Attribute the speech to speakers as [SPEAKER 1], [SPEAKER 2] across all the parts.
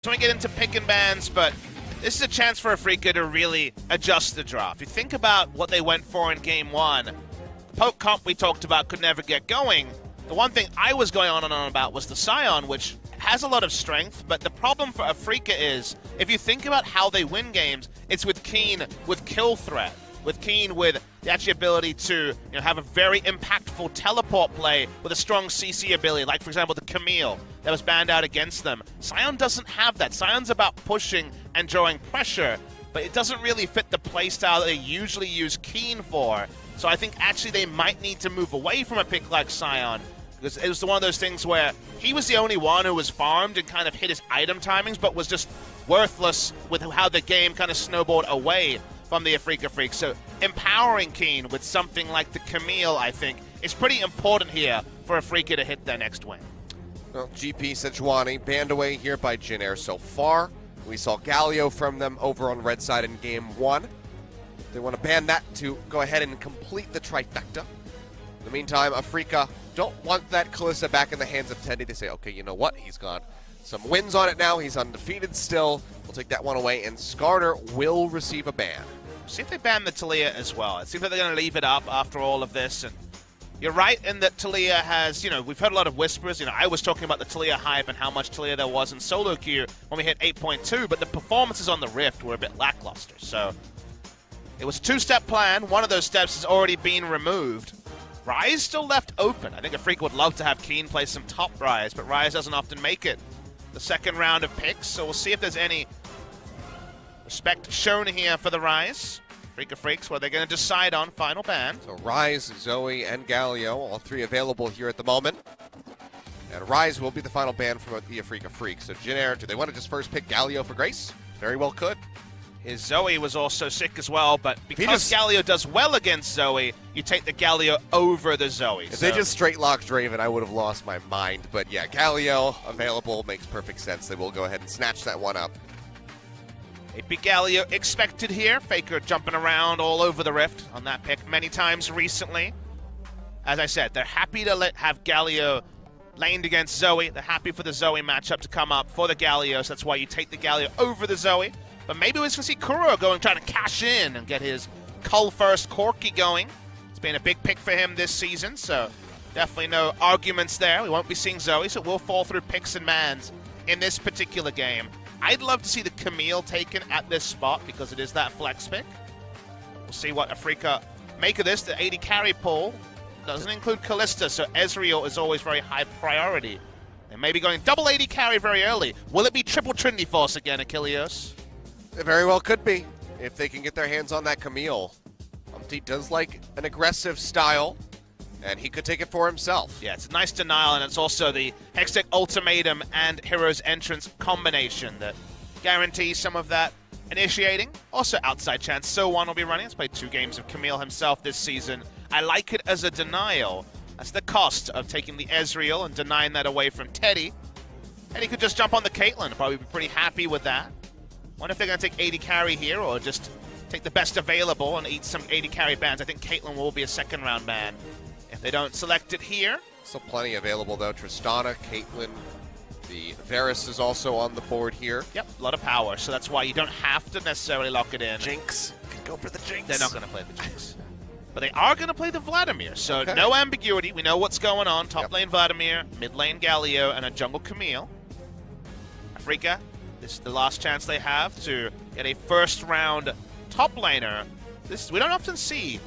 [SPEAKER 1] So we get into pick and bans, but this is a chance for Afreeca to really adjust the draft. If you think about what they went for in Game 1, the poke comp we talked about could never get going. The one thing I was going on and on about was the Scion, which has a lot of strength, but the problem for Afreeca is, if you think about how they win games, it's with Keen with kill threat, with Keen with the actual ability to have a very impactful teleport play with a strong CC ability, like for example the Camille that was banned out against them. Scion doesn't have that. Scion's about pushing and drawing pressure, but it doesn't really fit the playstyle that they usually use Keen for. So I think actually they might need to move away from a pick like Scion, because it was one of those things where he was the only one who was farmed and kind of hit his item timings, but was just worthless with how the game kind of snowballed away from the Afreeca Freecs. So empowering Keen with something like the Camille, I think, is pretty important here for Afreeca to hit their next win.
[SPEAKER 2] Well, GP Sejuani banned away here by Jin Air so far. We saw Galio from them over on red side in Game 1. They want to ban that to go ahead and complete the trifecta. In the meantime, Afreeca don't want that Kalista back in the hands of Teddy. They say, okay, you know what? He's got some wins on it now. He's undefeated still. We'll take that one away, and Skarner will receive a ban.
[SPEAKER 1] See if they ban the Taliyah as well. It seems like they're going to leave it up after all of this. And you're right in that Taliyah has, we've heard a lot of whispers. I was talking about the Taliyah hype and how much Taliyah there was in solo queue when we hit 8.2, but the performances on the Rift were a bit lackluster. So it was a two-step plan. One of those steps has already been removed. Ryze still left open. I think Afreeca would love to have Keen play some top Ryze, but Ryze doesn't often make it the second round of picks, so we'll see if there's any respect shown here for the Ryze. Afreeca Freecs, what they're going to decide on final ban.
[SPEAKER 2] So Ryze, Zoe, and Galio, all three available here at the moment. And Ryze will be the final ban from the Afreeca Freecs. So Jin Air, do they want to just first pick Galio for Grace? Very well could.
[SPEAKER 1] His Zoe was also sick as well, but because Galio does well against Zoe, you take the Galio over the Zoe.
[SPEAKER 2] If they just straight locked Draven, I would have lost my mind. But yeah, Galio available makes perfect sense. They will go ahead and snatch that one up.
[SPEAKER 1] A big Galio expected here. Faker jumping around all over the Rift on that pick many times recently. As I said, they're happy to have Galio laned against Zoe. They're happy for the Zoe matchup to come up for the Galio, so that's why you take the Galio over the Zoe. But maybe we're just going to see Kuro trying to cash in and get his Cull first Corki going. It's been a big pick for him this season, so definitely no arguments there. We won't be seeing Zoe, so we'll fall through picks and bans in this particular game. I'd love to see the Camille taken at this spot because it is that flex pick. We'll see what Afreeca make of this. The 80 carry pool doesn't include Kalista, so Ezreal is always very high priority. They may be going double 80 carry very early. Will it be triple Trinity Force again, Achilles?
[SPEAKER 2] It very well could be, if they can get their hands on that Camille. Umpty does like an aggressive style, and he could take it for himself.
[SPEAKER 1] Yeah, it's a nice denial, and it's also the Hextech Ultimatum and Hero's Entrance combination that guarantees some of that initiating. Also outside chance, So One will be running. He's played 2 games of Camille himself this season. I like it as a denial. That's the cost of taking the Ezreal and denying that away from Teddy. And he could just jump on the Caitlyn, probably be pretty happy with that. Wonder if they're going to take 80 carry here or just take the best available and eat some 80 carry bans. I think Caitlyn will be a second round ban if they don't select it here.
[SPEAKER 2] Still plenty available though. Tristana, Caitlyn, the Varus is also on the board here.
[SPEAKER 1] Yep, a lot of power, so that's why you don't have to necessarily lock it in.
[SPEAKER 2] Jinx, can go for the Jinx.
[SPEAKER 1] They're not going to play the Jinx. But they are going to play the Vladimir, so no ambiguity. We know what's going on. Top lane Vladimir, mid lane Galio, and a jungle Camille. Afreeca, this is the last chance they have to get a first round top laner. We don't often see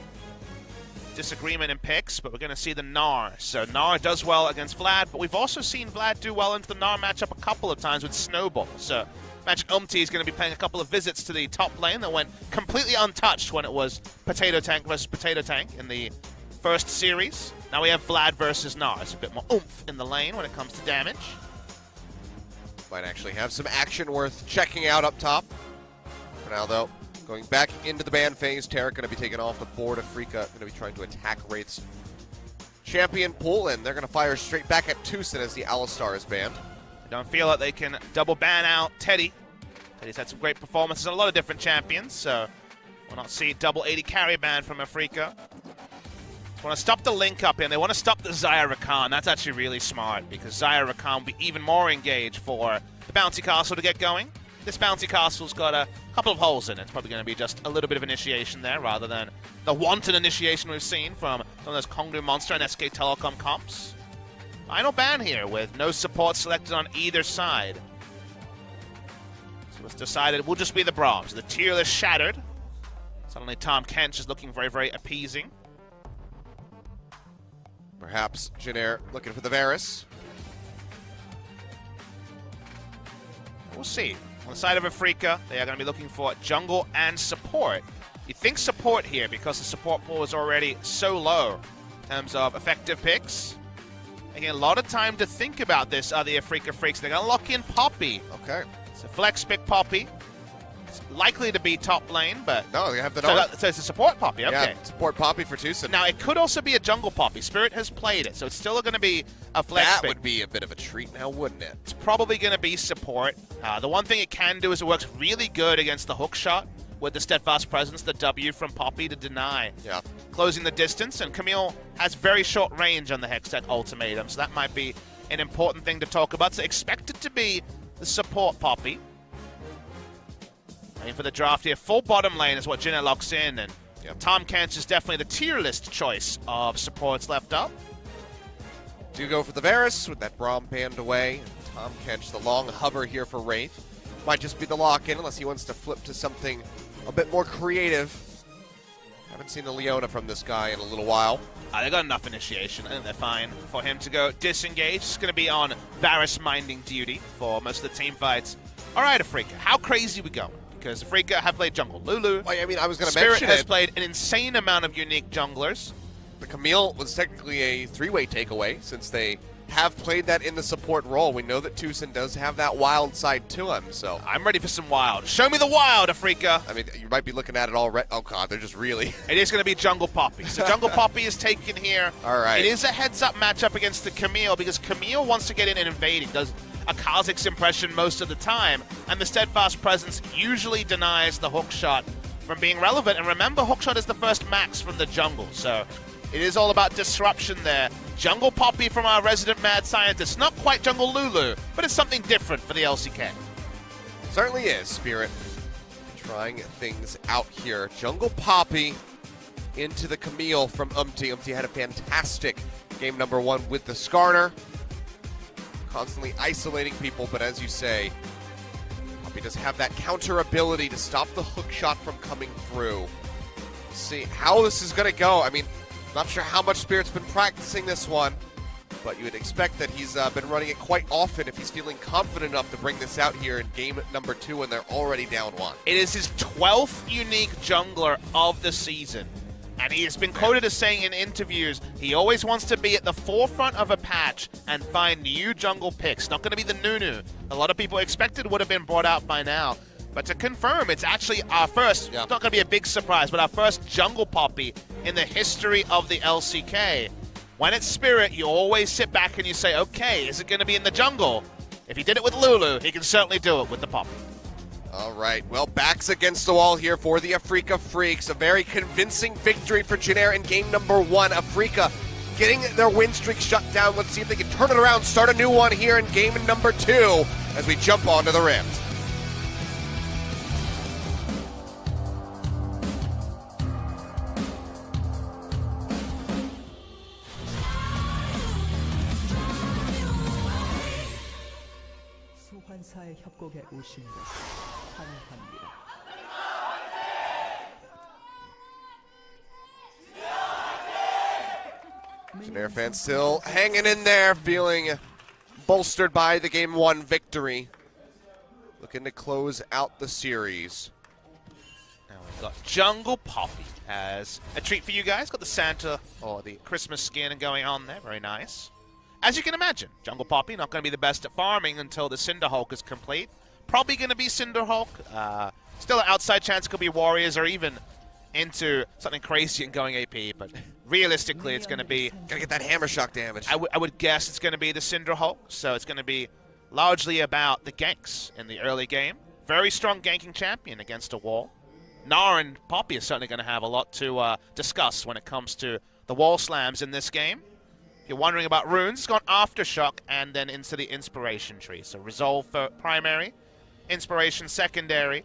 [SPEAKER 1] disagreement in picks, but we're going to see the Gnar. So Gnar does well against Vlad, but we've also seen Vlad do well into the Gnar matchup a couple of times with Snowball. So Magic Umti is going to be paying a couple of visits to the top lane that went completely untouched when it was Potato Tank versus Potato Tank in the first series. Now we have Vlad versus Gnar. There's a bit more oomph in the lane when it comes to damage.
[SPEAKER 2] Might actually have some action worth checking out up top. For now, though, going back into the ban phase, Taric going to be taken off the board. Afreeca going to be trying to attack Wraith's champion pool, and they're going to fire straight back at Tucson as the Alistar is banned.
[SPEAKER 1] I don't feel that they can double ban out Teddy. Teddy's had some great performances on a lot of different champions, so we'll not see double 80 carry ban from Afreeca. They want to stop the link up in. They want to stop the Xayah Rakan. That's actually really smart because Xayah Rakan will be even more engaged for the bouncy castle to get going. This bouncy castle's got a couple of holes in it. It's probably going to be just a little bit of initiation there rather than the wanton initiation we've seen from some of those Kongdu Monster and SK Telecom comps. Final ban here with no support selected on either side. So it's decided it will just be the Brahms. The tier list shattered. Suddenly Tom Kench is looking very, very appeasing.
[SPEAKER 2] Perhaps Janair looking for the Varus.
[SPEAKER 1] We'll see. On the side of Afreeca, they are going to be looking for jungle and support. You think support here because the support pool is already so low in terms of effective picks. Again, a lot of time to think about this are the Afreeca Freecs. They're going to lock in Poppy.
[SPEAKER 2] Okay.
[SPEAKER 1] It's a flex pick Poppy. It's likely to be top lane, but...
[SPEAKER 2] No, they have the
[SPEAKER 1] so it's a support Poppy, okay.
[SPEAKER 2] Yeah, support Poppy for Tucson.
[SPEAKER 1] Now, it could also be a jungle Poppy. Spirit has played it, so it's still going to be a flex
[SPEAKER 2] that
[SPEAKER 1] pick.
[SPEAKER 2] would be a bit of a treat now, wouldn't it?
[SPEAKER 1] It's probably going to be support. The one thing it can do is it works really good against the hook shot with the Steadfast Presence, the W from Poppy to deny.
[SPEAKER 2] Yeah.
[SPEAKER 1] Closing the distance, and Camille has very short range on the Hextech Ultimatum, so that might be an important thing to talk about. So expect it to be the support Poppy. Waiting for the draft here. Full bottom lane is what Jinna locks in, and Tom Kench is definitely the tier list choice of supports left up.
[SPEAKER 2] Do go for the Varus with that Braum banned away. Tom Kench, the long hover here for Wraith. Might just be the lock-in unless he wants to flip to something a bit more creative. Haven't seen the Leona from this guy in a little while.
[SPEAKER 1] They got enough initiation. I think they're fine for him to go disengage. It's going to be on Varus minding duty for most of the team fights. All right, Afreeca, how crazy we going? Because Afreeca have played jungle Lulu.
[SPEAKER 2] Well, I mean, I was going to
[SPEAKER 1] mention
[SPEAKER 2] mention
[SPEAKER 1] Spirit has played an insane amount of unique junglers.
[SPEAKER 2] The Camille was technically a three-way takeaway since they have played that in the support role. We know that Tucson does have that wild side to him, so...
[SPEAKER 1] I'm ready for some wild. Show me the wild, Afreeca.
[SPEAKER 2] I mean, you might be looking at it already. Oh, God, they're just really...
[SPEAKER 1] It is going to be Jungle Poppy. So Jungle Poppy is taken here.
[SPEAKER 2] All right.
[SPEAKER 1] It is a heads-up matchup against the Camille because Camille wants to get in and invade. He does a Kha'Zix impression most of the time, and the Steadfast Presence usually denies the hook shot from being relevant. And remember, hook shot is the first max from the jungle, so it is all about disruption there. Jungle Poppy from our resident mad scientist. Not quite Jungle Lulu, but it's something different for the LCK.
[SPEAKER 2] Certainly is, Spirit. Trying things out here. Jungle Poppy into the Camille from Umti. Umti had a fantastic game number one with the Skarner. Constantly isolating people, but as you say, Poppy does have that counter ability to stop the hook shot from coming through. See how this is going to go. I mean, not sure how much Spirit's been practicing this one, but you would expect that he's been running it quite often if he's feeling confident enough to bring this out here in game number 2 when they're already down 1.
[SPEAKER 1] It is his 12th unique jungler of the season. And he has been quoted as saying in interviews, he always wants to be at the forefront of a patch and find new jungle picks. Not going to be the Nunu. A lot of people expected would have been brought out by now. But to confirm, it's actually our first, it's not going to be a big surprise, but our first jungle Poppy in the history of the LCK. When it's Spirit, you always sit back and you say, okay, is it going to be in the jungle? If he did it with Lulu, he can certainly do it with the Poppy.
[SPEAKER 2] All right, well, backs against the wall here for the Afreeca Freecs. A very convincing victory for Janair in game number 1. Afreeca getting their win streak shut down. Let's see if they can turn it around, start a new one here in game number 2 as we jump onto the Rift.
[SPEAKER 3] 소환사의 협곡에 오신 것을 환영합니다.
[SPEAKER 2] Janair fans still hanging in there, feeling bolstered by the game 1 victory. Looking to close out the series.
[SPEAKER 1] Now we've got Jungle Poppy as a treat for you guys. Got the Santa or the Christmas skin going on there. Very nice. As you can imagine, Jungle Poppy not going to be the best at farming until the Cinder Hulk is complete. Probably going to be Cinder Hulk. Still an outside chance it could be Warriors or even into something crazy and going AP, but realistically it's going to be...
[SPEAKER 2] Gotta get that hammer shock damage.
[SPEAKER 1] I would guess it's going to be the Cinder Hulk, so it's going to be largely about the ganks in the early game. Very strong ganking champion against a wall. Gnar and Poppy is certainly going to have a lot to discuss when it comes to the wall slams in this game. you're wondering about runes, it's gone Aftershock and then into the Inspiration tree. So Resolve for primary, Inspiration secondary.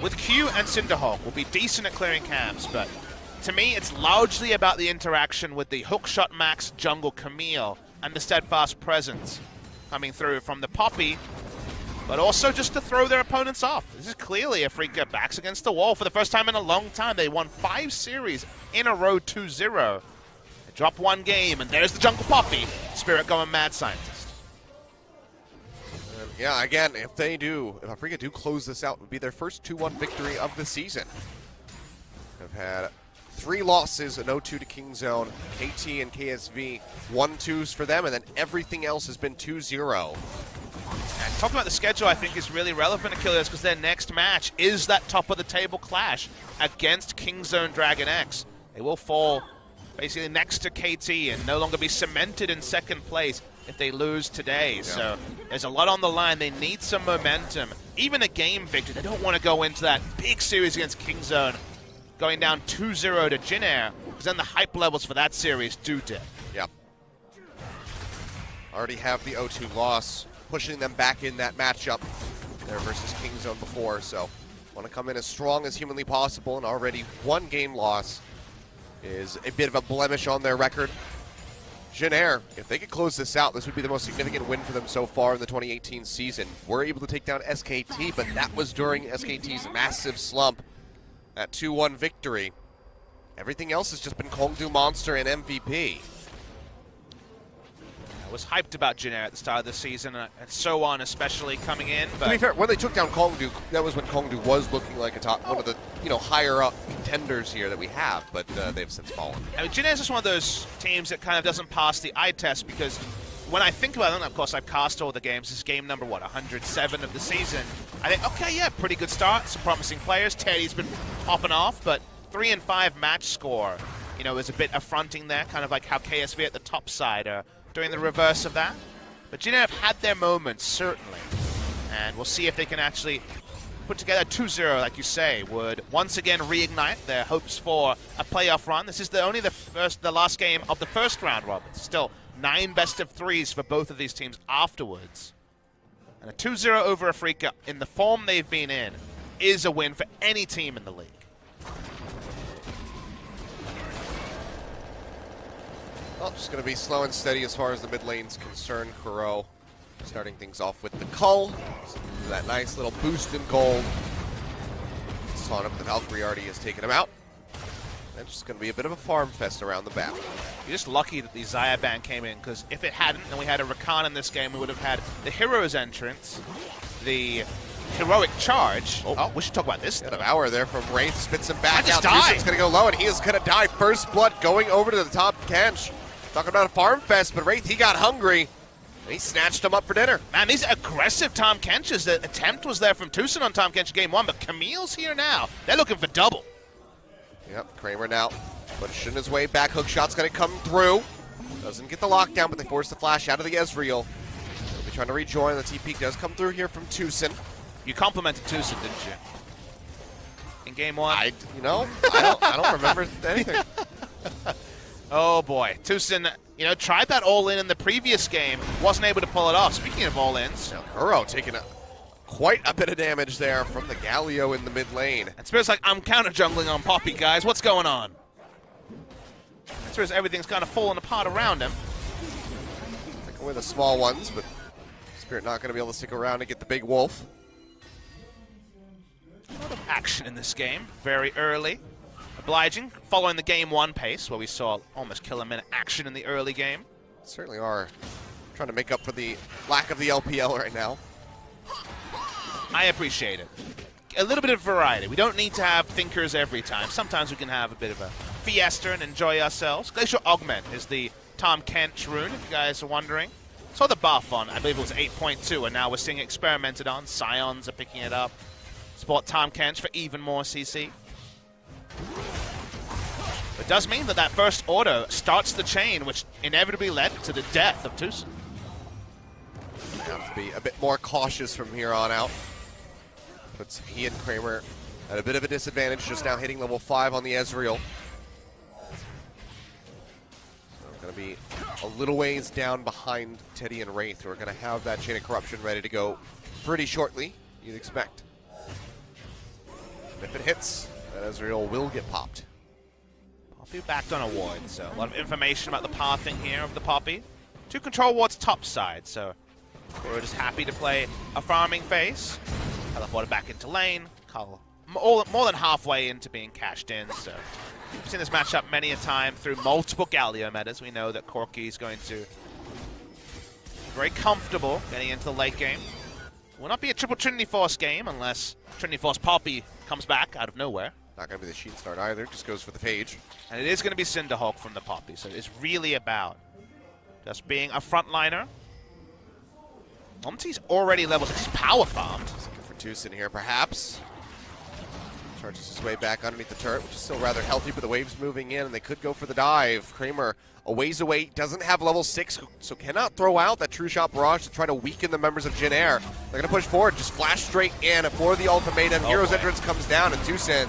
[SPEAKER 1] With Q and Cinderhawk will be decent at clearing camps, but to me it's largely about the interaction with the Hookshot Max Jungle Camille and the Steadfast Presence coming through from the Poppy, but also just to throw their opponents off. This is clearly Afreeca backs against the wall for the first time in a long time. They won 5 series in a row 2-0. Drop one game, and there's the Jungle Poppy. Spirit going Mad Scientist.
[SPEAKER 2] Yeah, again, if Afreeca do close this out, it would be their first 2-1 victory of the season. They've had 3 losses, an 0-2 to Kingzone, KT and KSV, 1-2s for them, and then everything else has been 2-0.
[SPEAKER 1] And talking about the schedule, I think is really relevant, Achilles, because their next match is that top-of-the-table clash against Kingzone Dragon X. They will fall basically next to KT and no longer be cemented in second place if they lose today. Yeah. So there's a lot on the line. They need some momentum. Even a game victory. They don't want to go into that big series against Kingzone going down 2-0 to Jin Air, because then the hype levels for that series do dip.
[SPEAKER 2] Yep. Already have the 0-2 loss, pushing them back in that matchup there versus Kingzone before. So want to come in as strong as humanly possible, and already 1 game loss is a bit of a blemish on their record. Jin Air, if they could close this out, this would be the most significant win for them so far in the 2018 season. We're able to take down SKT, but that was during SKT's massive slump. That 2-1 victory. Everything else has just been Kongdu Monster and MVP.
[SPEAKER 1] I was hyped about Jin Air at the start of the season, and so on, especially coming in. But
[SPEAKER 2] to be fair, when they took down Kongdu, that was when Kongdu was looking like one of the higher up contenders here that we have, but they've since fallen.
[SPEAKER 1] I mean, Jin Air is just one of those teams that kind of doesn't pass the eye test, because when I think about them, of course I've cast all the games. This is game number 107 of the season. I think, okay, yeah, pretty good start, some promising players. Teddy's been popping off, but 3 and 5 match score, is a bit affronting there, kind of like how KSV at the top side are doing the reverse of that. But Jin Air have had their moments, certainly. And we'll see if they can actually put together 2-0, like you say, would once again reignite their hopes for a playoff run. This is only the last game of the first round, Robert. Still 9 best-of-3s for both of these teams afterwards. And a 2-0 over Afreeca in the form they've been in is a win for any team in the league.
[SPEAKER 2] Well, just going to be slow and steady as far as the mid lane's concerned. Kuro starting things off with the Cull. That nice little boost in gold. Saw him, the Valkyrie already has taken him out. And just going to be a bit of a farm fest around the battle.
[SPEAKER 1] You're just lucky that the Xayah ban came in, because if it hadn't and we had a Rakan in this game, we would have had the Hero's entrance, the Heroic Charge. Oh, we should talk about this.
[SPEAKER 2] Got an hour there from Wraith, spits him back
[SPEAKER 1] out.
[SPEAKER 2] He's going to go low, and he is going to die. First blood going over to the top Kench. Talking about a farm fest, but Wraith, he got hungry. And he snatched him up for dinner.
[SPEAKER 1] Man, these aggressive Tom Kenches. The attempt was there from Tucson on Tom Kench game 1, but Camille's here now. They're looking for double.
[SPEAKER 2] Yep, Kramer now pushing his way back. Hook shot's going to come through. Doesn't get the lockdown, but they force the flash out of the Ezreal. They'll be trying to rejoin. The TP does come through here from Tucson.
[SPEAKER 1] You complimented Tucson, didn't you? In game 1?
[SPEAKER 2] I don't remember anything.
[SPEAKER 1] Oh boy, Tucson, tried that all-in the previous game, wasn't able to pull it off. Speaking of all-ins,
[SPEAKER 2] Kuro taking quite a bit of damage there from the Galio in the mid lane.
[SPEAKER 1] And Spirit's like, I'm counter-jungling on Poppy, guys. What's going on? And Spirit's everything's kind of falling apart around him.
[SPEAKER 2] Taking away the small ones, but Spirit not going to be able to stick around and get the big wolf.
[SPEAKER 1] A lot of action in this game, very early. Obliging, following the game 1 pace, where we saw almost kill-a-minute action in the early game.
[SPEAKER 2] Certainly are trying to make up for the lack of the LPL right now.
[SPEAKER 1] I appreciate it. A little bit of variety. We don't need to have thinkers every time. Sometimes we can have a bit of a fiesta and enjoy ourselves. Glacial Augment is the Tom Kench rune, if you guys are wondering. Saw the buff on, I believe it was 8.2, and now we're seeing it experimented on. Scions are picking it up. Support Tom Kench for even more CC. It does mean that first order starts the chain, which inevitably led to the death of Tucson.
[SPEAKER 2] Have to be a bit more cautious from here on out. Puts he and Kramer at a bit of a disadvantage, just now hitting level 5 on the Ezreal. So Gonna be a little ways down behind Teddy and Wraith, who are gonna have that Chain of Corruption ready to go pretty shortly, you'd expect. And if it hits, that Ezreal will get popped.
[SPEAKER 1] Poppy backed on a ward, so a lot of information about the pathing here of the Poppy. 2 control wards top side, so we're just happy to play a farming phase. Teleported back into lane. Cull more than halfway into being cashed in, so we've seen this matchup many a time through multiple Galio metas. We know that Corki is going to be very comfortable getting into the late game. Will not be a triple Trinity Force game unless Trinity Force Poppy comes back out of nowhere.
[SPEAKER 2] Not going to be the Sheen start either, just goes for the Phage.
[SPEAKER 1] And it is going to be Cinderhawk from the Poppy, so it's really about just being a frontliner. Omti's already level 6, he's power farmed.
[SPEAKER 2] Looking for Tucson here, perhaps. Charges his way back underneath the turret, which is still rather healthy, but the wave's moving in, and they could go for the dive. Kramer a ways away, doesn't have level 6, so cannot throw out that True Shot Barrage to try to weaken the members of Jin Air. They're going to push forward, just flash straight in for the ultimatum. Hero's entrance comes down, and Tucson,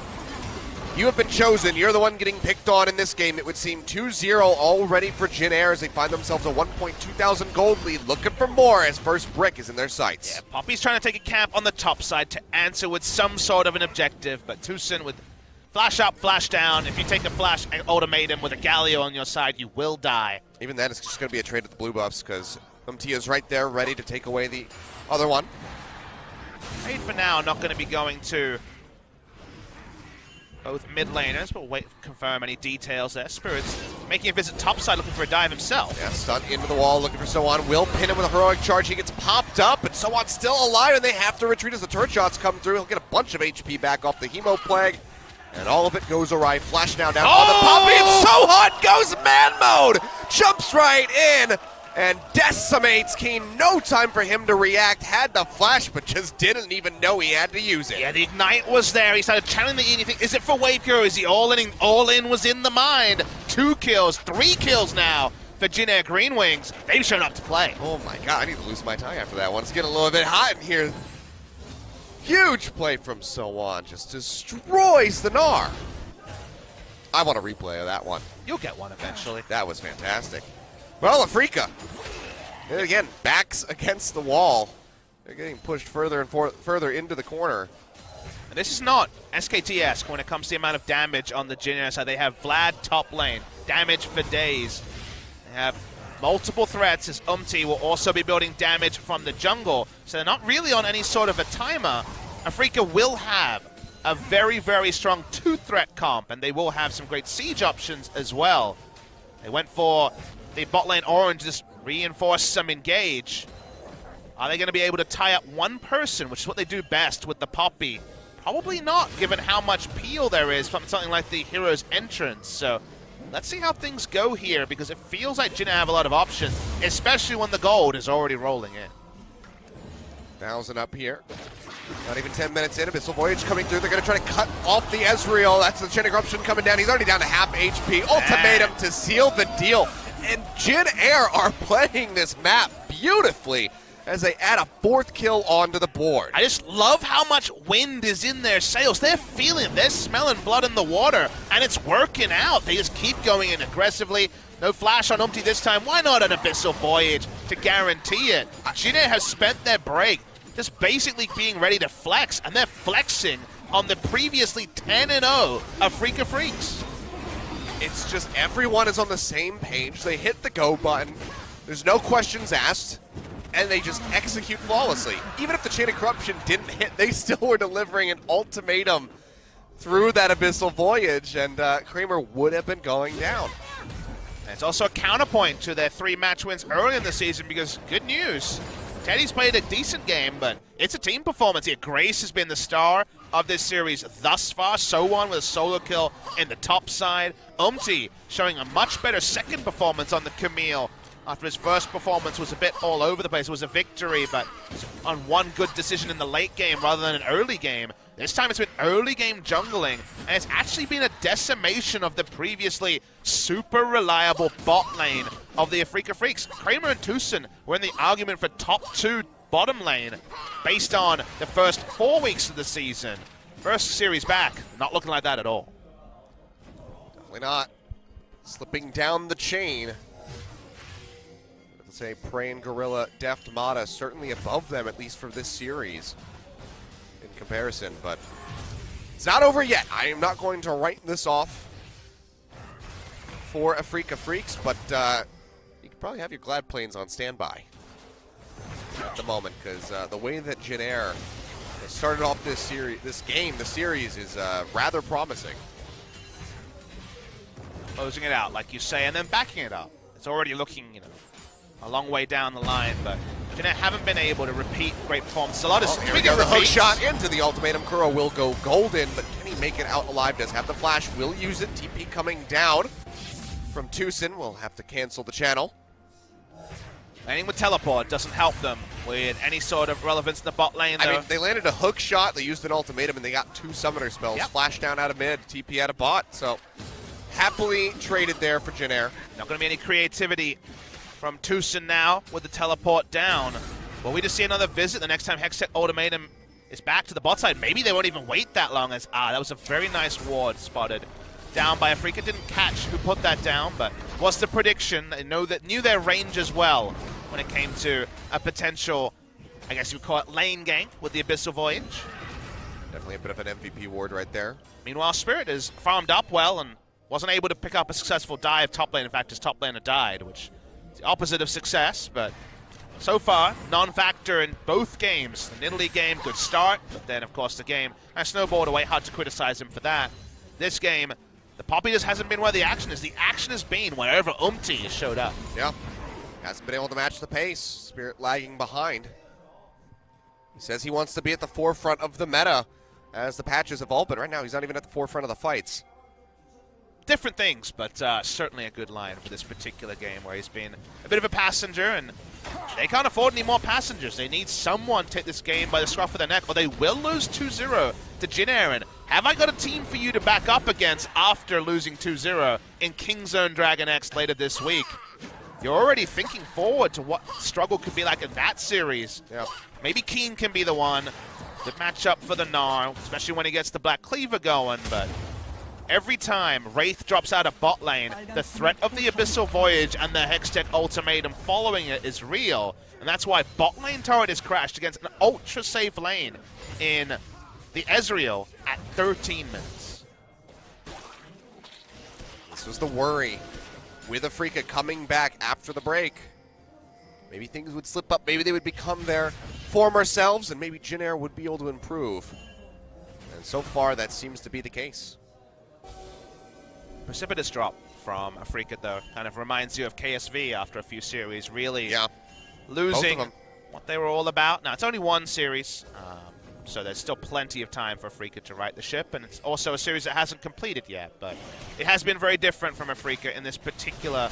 [SPEAKER 2] you have been chosen. You're the one getting picked on in this game. It would seem 2-0 already for Jin Air as they find themselves a 1,200 gold lead, looking for more as first brick is in their sights.
[SPEAKER 1] Yeah, Poppy's trying to take a camp on the top side to answer with some sort of an objective, but Tucson with flash up, flash down. If you take a flash ultimatum with a Galio on your side, you will die.
[SPEAKER 2] Even then, it's just going to be a trade with the blue buffs because Umtia's right there ready to take away the other one.
[SPEAKER 1] Trade for now, not going to be going to both mid laners, but we'll wait to confirm any details there. Spirit's making a visit topside, looking for a dive himself.
[SPEAKER 2] Yeah, stun into the wall, looking for Soan. Will pin him with a heroic charge. He gets popped up, but Soan's still alive, and they have to retreat as the turret shots come through. He'll get a bunch of HP back off the Hemo Plague, and all of it goes awry. Flash now down on the Poppy. It's so hot, goes man mode! Jumps right in, and decimates Keen. No time for him to react. Had the flash, but just didn't even know he had to use it.
[SPEAKER 1] Yeah, the ignite was there. He started channeling the E, and you think, is it for wave hero? Is he all in? All in was in the mind. 2 kills, 3 kills now for Jin Air GreenWings. They've shown up to play.
[SPEAKER 2] Oh my god, I need to lose my tongue after that one. It's getting a little bit hot in here. Huge play from Soan, just destroys the Gnar. I want a replay of that one.
[SPEAKER 1] You'll get one eventually.
[SPEAKER 2] That was fantastic. Well, Afreeca, and again, backs against the wall. They're getting pushed further and further into the corner.
[SPEAKER 1] And this is not SKT-esque when it comes to the amount of damage on the Jin Air side. They have Vlad top lane, damage for days. They have multiple threats as Umti will also be building damage from the jungle. So they're not really on any sort of a timer. Afreeca will have a very, very strong 2-threat comp, and they will have some great siege options as well. They went for the bot lane orange, just reinforce some engage. Are they going to be able to tie up one person, which is what they do best with the Poppy? Probably not, given how much peel there is from something like the hero's entrance. So let's see how things go here, because it feels like Jin Air have a lot of options, especially when the gold is already rolling in.
[SPEAKER 2] 1,000 up here. Not even 10 minutes in. Abyssal Voyage coming through. They're going to try to cut off the Ezreal. That's the Chain of Corruption coming down. He's already down to half HP. Ultimatum to seal the deal. And Jin Air are playing this map beautifully as they add a 4th kill onto the board.
[SPEAKER 1] I just love how much wind is in their sails. They're feeling it. They're smelling blood in the water, and it's working out. They just keep going in aggressively. No flash on Umti this time. Why not an Abyssal Voyage to guarantee it? Jin Air has spent their break just basically being ready to flex, and they're flexing on the previously 10-0 Afreeca Freecs.
[SPEAKER 2] It's just everyone is on the same page. They hit the go button. There's no questions asked, and they just execute flawlessly. Even if the Chain of Corruption didn't hit, they still were delivering an ultimatum through that Abyssal Voyage, and Kramer would have been going down.
[SPEAKER 1] And it's also a counterpoint to their 3 match wins early in the season, because good news, Teddy's played a decent game, but it's a team performance here. Grace has been the star of this series thus far. Soan with a solo kill in the top side. Umti showing a much better second performance on the Camille after his first performance was a bit all over the place. It was a victory, but on one good decision in the late game rather than an early game. This time it's been early game jungling, and it's actually been a decimation of the previously super reliable bot lane of the Afreeca Freecs. Kramer and Tucson were in the argument for top 2 bottom lane based on the first 4 weeks of the season. First series back, not looking like that at all.
[SPEAKER 2] Definitely not. Slipping down the chain. Let's say Prey and Gorilla, Deft, Mata, certainly above them, at least for this series in comparison. But it's not over yet. I am not going to write this off for Afreeca Freecs, but you could probably have your Glad planes on standby at the moment, because the way that Jin Air started off the series is rather promising.
[SPEAKER 1] Closing it out, like you say, and then backing it up. It's already looking, a long way down the line, but Jin Air haven't been able to repeat great performances. A lot of
[SPEAKER 2] Here we go, the hook shot into the ultimatum. Kuro will go golden, but can he make it out alive? Does have the flash, will use it. TP coming down from Tucson. Will have to cancel the channel.
[SPEAKER 1] Landing with teleport doesn't help them with any sort of relevance in the bot lane, though.
[SPEAKER 2] I mean, they landed a hook shot, they used an ultimatum, and they got 2 summoner spells.
[SPEAKER 1] Yep.
[SPEAKER 2] Flash down out of mid, TP out of bot, so happily traded there for Jin Air.
[SPEAKER 1] Not going to be any creativity from Tucson now with the teleport down. Will we just see another visit the next time Hextech ultimatum is back to the bot side? Maybe they won't even wait that long. As that was a very nice ward spotted down by Afreeca. Didn't catch who put that down, but was the prediction. They knew their range as well when it came to a potential, I guess you would call it, lane gank with the Abyssal Voyage.
[SPEAKER 2] Definitely a bit of an MVP ward right there.
[SPEAKER 1] Meanwhile, Spirit is farmed up well and wasn't able to pick up a successful dive top lane. In fact, his top laner died, which is the opposite of success, but so far, non-factor in both games. The Nidalee game, good start, but then, of course, the game snowballed away. Hard to criticize him for that. This game, the Poppy just hasn't been where the action is. The action has been wherever Umti has showed up.
[SPEAKER 2] Yeah, hasn't been able to match the pace. Spirit lagging behind. He says he wants to be at the forefront of the meta as the patches evolve, but right now he's not even at the forefront of the fights.
[SPEAKER 1] Different things, but certainly a good line for this particular game where he's been a bit of a passenger, and they can't afford any more passengers. They need someone to take this game by the scruff of their neck, or they will lose 2-0 to Jin Air. And have I got a team for you to back up against after losing 2-0 in Kingzone Dragon X later this week? You're already thinking forward to what struggle could be like in that series.
[SPEAKER 2] Yeah.
[SPEAKER 1] Maybe Keen can be the one to match up for the Gnar, especially when he gets the Black Cleaver going, but every time Wraith drops out of bot lane, the threat of the Abyssal Voyage and the Hextech ultimatum following it is real, and that's why bot lane turret is crashed against an ultra safe lane in the Ezreal at 13 minutes.
[SPEAKER 2] This was the worry with Afreeca coming back after the break. Maybe things would slip up, maybe they would become their former selves, and maybe Jin Air would be able to improve. And so far, that seems to be the case.
[SPEAKER 1] Precipitous drop from Afreeca, though. Kind of reminds you of KSV after a few series, really losing what they were all about. Now, it's only one series, so there's still plenty of time for Afreeca to right the ship, and it's also a series that hasn't completed yet, but it has been very different from Afreeca in this particular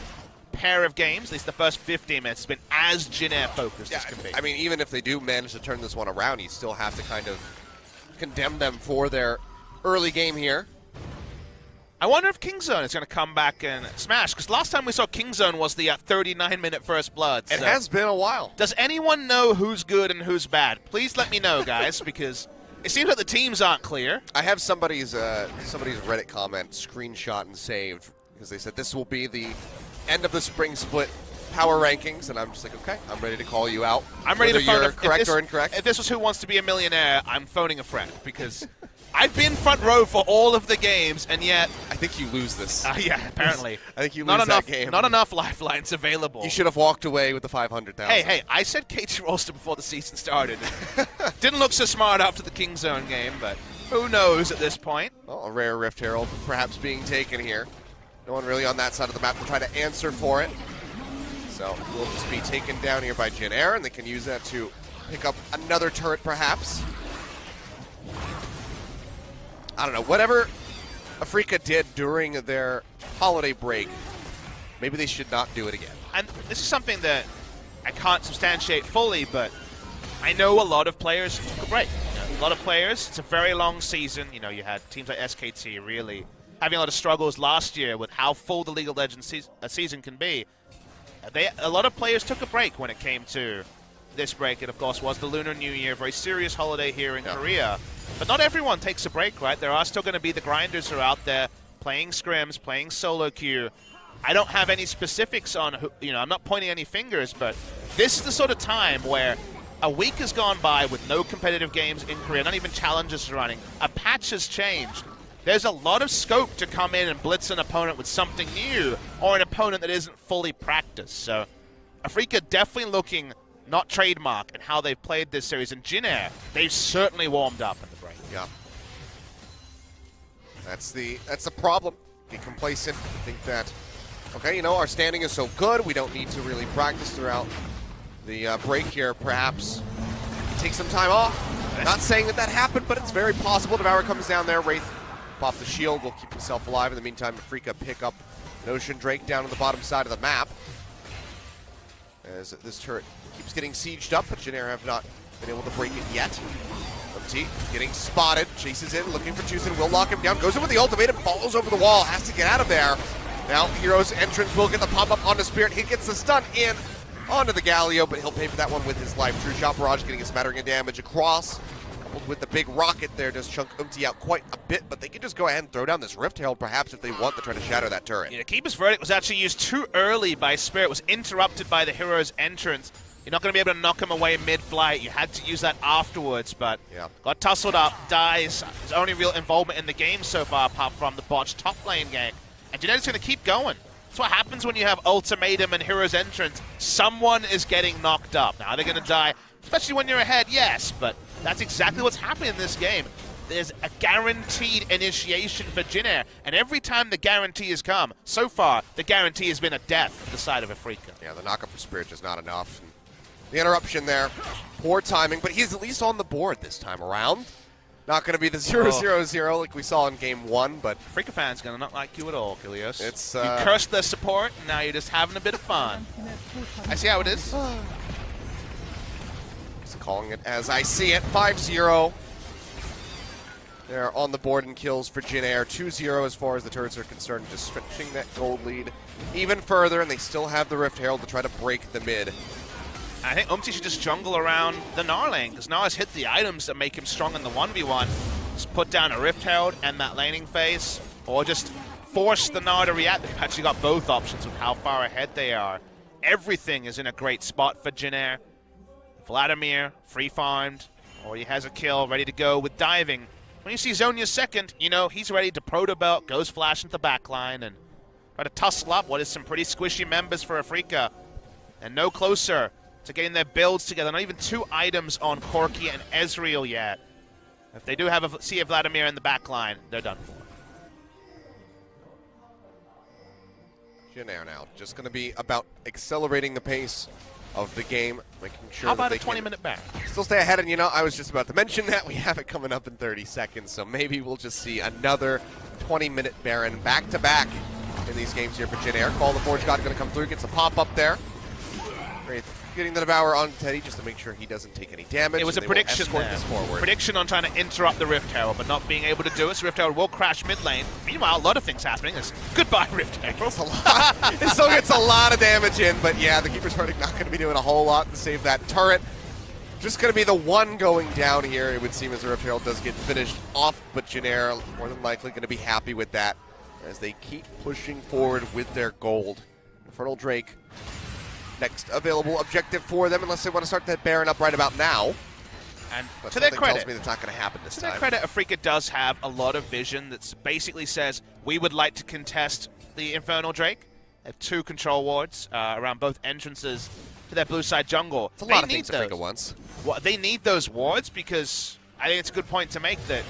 [SPEAKER 1] pair of games. At least the first 15 minutes has been as Jin Air focused as can be.
[SPEAKER 2] I mean, even if they do manage to turn this one around, you still have to kind of condemn them for their early game here.
[SPEAKER 1] I wonder if Kingzone is going to come back and smash, because last time we saw Kingzone was the 39-minute first blood.
[SPEAKER 2] It has been a while.
[SPEAKER 1] Does anyone know who's good and who's bad? Please let me know, guys, because it seems like the teams aren't clear.
[SPEAKER 2] I have somebody's Reddit comment screenshot and saved, because they said this will be the end of the spring split power rankings, and I'm just like, okay, I'm ready to call you out.
[SPEAKER 1] I'm ready to phone
[SPEAKER 2] you're correct or incorrect.
[SPEAKER 1] If this was Who Wants to Be a Millionaire, I'm phoning a friend, because I've been front row for all of the games, and yet
[SPEAKER 2] I think you lose this.
[SPEAKER 1] Yeah, apparently.
[SPEAKER 2] I think you lose that game.
[SPEAKER 1] Not enough lifelines available.
[SPEAKER 2] You should have walked away with the 500,000.
[SPEAKER 1] Hey, I said KT Rolster before the season started. Didn't look so smart after the Kingzone game, but who knows at this point?
[SPEAKER 2] Well, a rare Rift Herald perhaps being taken here. No one really on that side of the map to try to answer for it. So we'll just be taken down here by Jin Air, and they can use that to pick up another turret perhaps. I don't know, whatever Afreeca did during their holiday break, maybe they should not do it again.
[SPEAKER 1] And this is something that I can't substantiate fully, but I know a lot of players took a break. A lot of players, it's a very long season. You had teams like SKT really having a lot of struggles last year with how full the League of Legends season can be. A lot of players took a break when it came to this break. It, of course, was the Lunar New Year, very serious holiday here in Korea. But not everyone takes a break, right? There are still going to be the grinders who are out there playing scrims, playing solo queue. I don't have any specifics on who, I'm not pointing any fingers, but this is the sort of time where a week has gone by with no competitive games in Korea, not even challenges running. A patch has changed. There's a lot of scope to come in and blitz an opponent with something new, or an opponent that isn't fully practiced. So Afreeca definitely looking not trademark in how they've played this series. And Jin Air, they've certainly warmed up in the break.
[SPEAKER 2] Yeah. That's the problem. Be complacent. Think that, okay, our standing is so good, we don't need to really practice throughout the break here. Perhaps take some time off. Not saying that happened, but it's very possible. Devour comes down there. Wraith pop the shield, will keep himself alive. In the meantime, Afreeca pick up Notion Drake down on the bottom side of the map. As this turret keeps getting sieged up, but Jin Air have not been able to break it yet. T getting spotted, chases in, looking for Juicin, will lock him down, goes in with the ultimate and falls over the wall, has to get out of there. Now Hero's entrance will get the pop-up onto Spirit. He gets the stun in onto the Galio, but he'll pay for that one with his life. True Shot Barrage getting a smattering of damage across. Coupled with the big rocket there, does chunk out quite a bit, but they can just go ahead and throw down this Rift Herald perhaps if they want to try to shatter that turret.
[SPEAKER 1] Yeah, Keeper's Verdict was actually used too early by Spirit, was interrupted by the Hero's entrance. You're not going to be able to knock him away mid-flight. You had to use that afterwards, but got tussled up, dies. His only real involvement in the game so far, apart from the botched top lane gank. And Genetics going to keep going. That's what happens when you have Ultimatum and Hero's Entrance. Someone is getting knocked up. Now, they're going to die, especially when you're ahead, yes, but that's exactly what's happening in this game. There's a guaranteed initiation for Jin Air, and every time the guarantee has come, so far, the guarantee has been a death on the side of Afreeca.
[SPEAKER 2] Yeah, the knockup for Spirit just not enough. The interruption there, poor timing, but he's at least on the board this time around. Not going to be the 0-0-0 like we saw in game 1, but
[SPEAKER 1] Afreeca fans going to not like you at all, Kilios.
[SPEAKER 2] It's
[SPEAKER 1] you cursed their support, and now you're just having a bit of fun. I see how it is.
[SPEAKER 2] Just calling it as I see it. 5-0. They're on the board in kills for Jin Air. 2-0 as far as the turrets are concerned, just stretching that gold lead even further, and they still have the Rift Herald to try to break the mid.
[SPEAKER 1] I think Umti should just jungle around the Gnar lane, because Gnar has hit the items that make him strong in the 1v1. Just put down a Rift Herald and that laning phase, or just force the Gnar to react. They've actually got both options with how far ahead they are. Everything is in a great spot for Jin Air. Vladimir, free farmed, or he has a kill, ready to go with diving. When you see Zhonya's second, he's ready to proto belt, goes flash into the backline, and try to tussle up what is some pretty squishy members for Afreeca. And no closer to getting their builds together. Not even 2 items on Corki and Ezreal yet. If they do have a Vladimir in the back line, they're done for.
[SPEAKER 2] Jin Air now just going to be about accelerating the pace of the game, making sure
[SPEAKER 1] How about
[SPEAKER 2] that
[SPEAKER 1] a 20-minute back?
[SPEAKER 2] Still stay ahead, and I was just about to mention that we have it coming up in 30 seconds, so maybe we'll just see another 20-minute Baron back-to-back in these games here for Jin Air. Call the Forge God going to come through, gets a pop-up there. Wraith getting the Devourer on Teddy just to make sure he doesn't take any damage.
[SPEAKER 1] It was a prediction there. Prediction on trying to interrupt the Rift Herald, but not being able to do it. So Rift Herald will crash mid lane. Meanwhile, a lot of things happening. It's goodbye, Rift Herald.
[SPEAKER 2] It still gets a lot of damage in, but yeah, the Keeper's Verdict not going to be doing a whole lot to save that turret. Just going to be the one going down here, it would seem, as the Rift Herald does get finished off, but Jin Air more than likely going to be happy with that as they keep pushing forward with their gold. Infernal Drake, next available objective for them, unless they want to start that Baron up right about now.
[SPEAKER 1] And
[SPEAKER 2] but
[SPEAKER 1] to their credit,
[SPEAKER 2] tells me that's not going to happen this time.
[SPEAKER 1] To their credit, Afreeca does have a lot of vision that basically says, we would like to contest the Infernal Drake. They have 2 control wards around both entrances to their blue side jungle.
[SPEAKER 2] It's a lot of things Afreeca wants.
[SPEAKER 1] Well, they need those wards because I think it's a good point to make that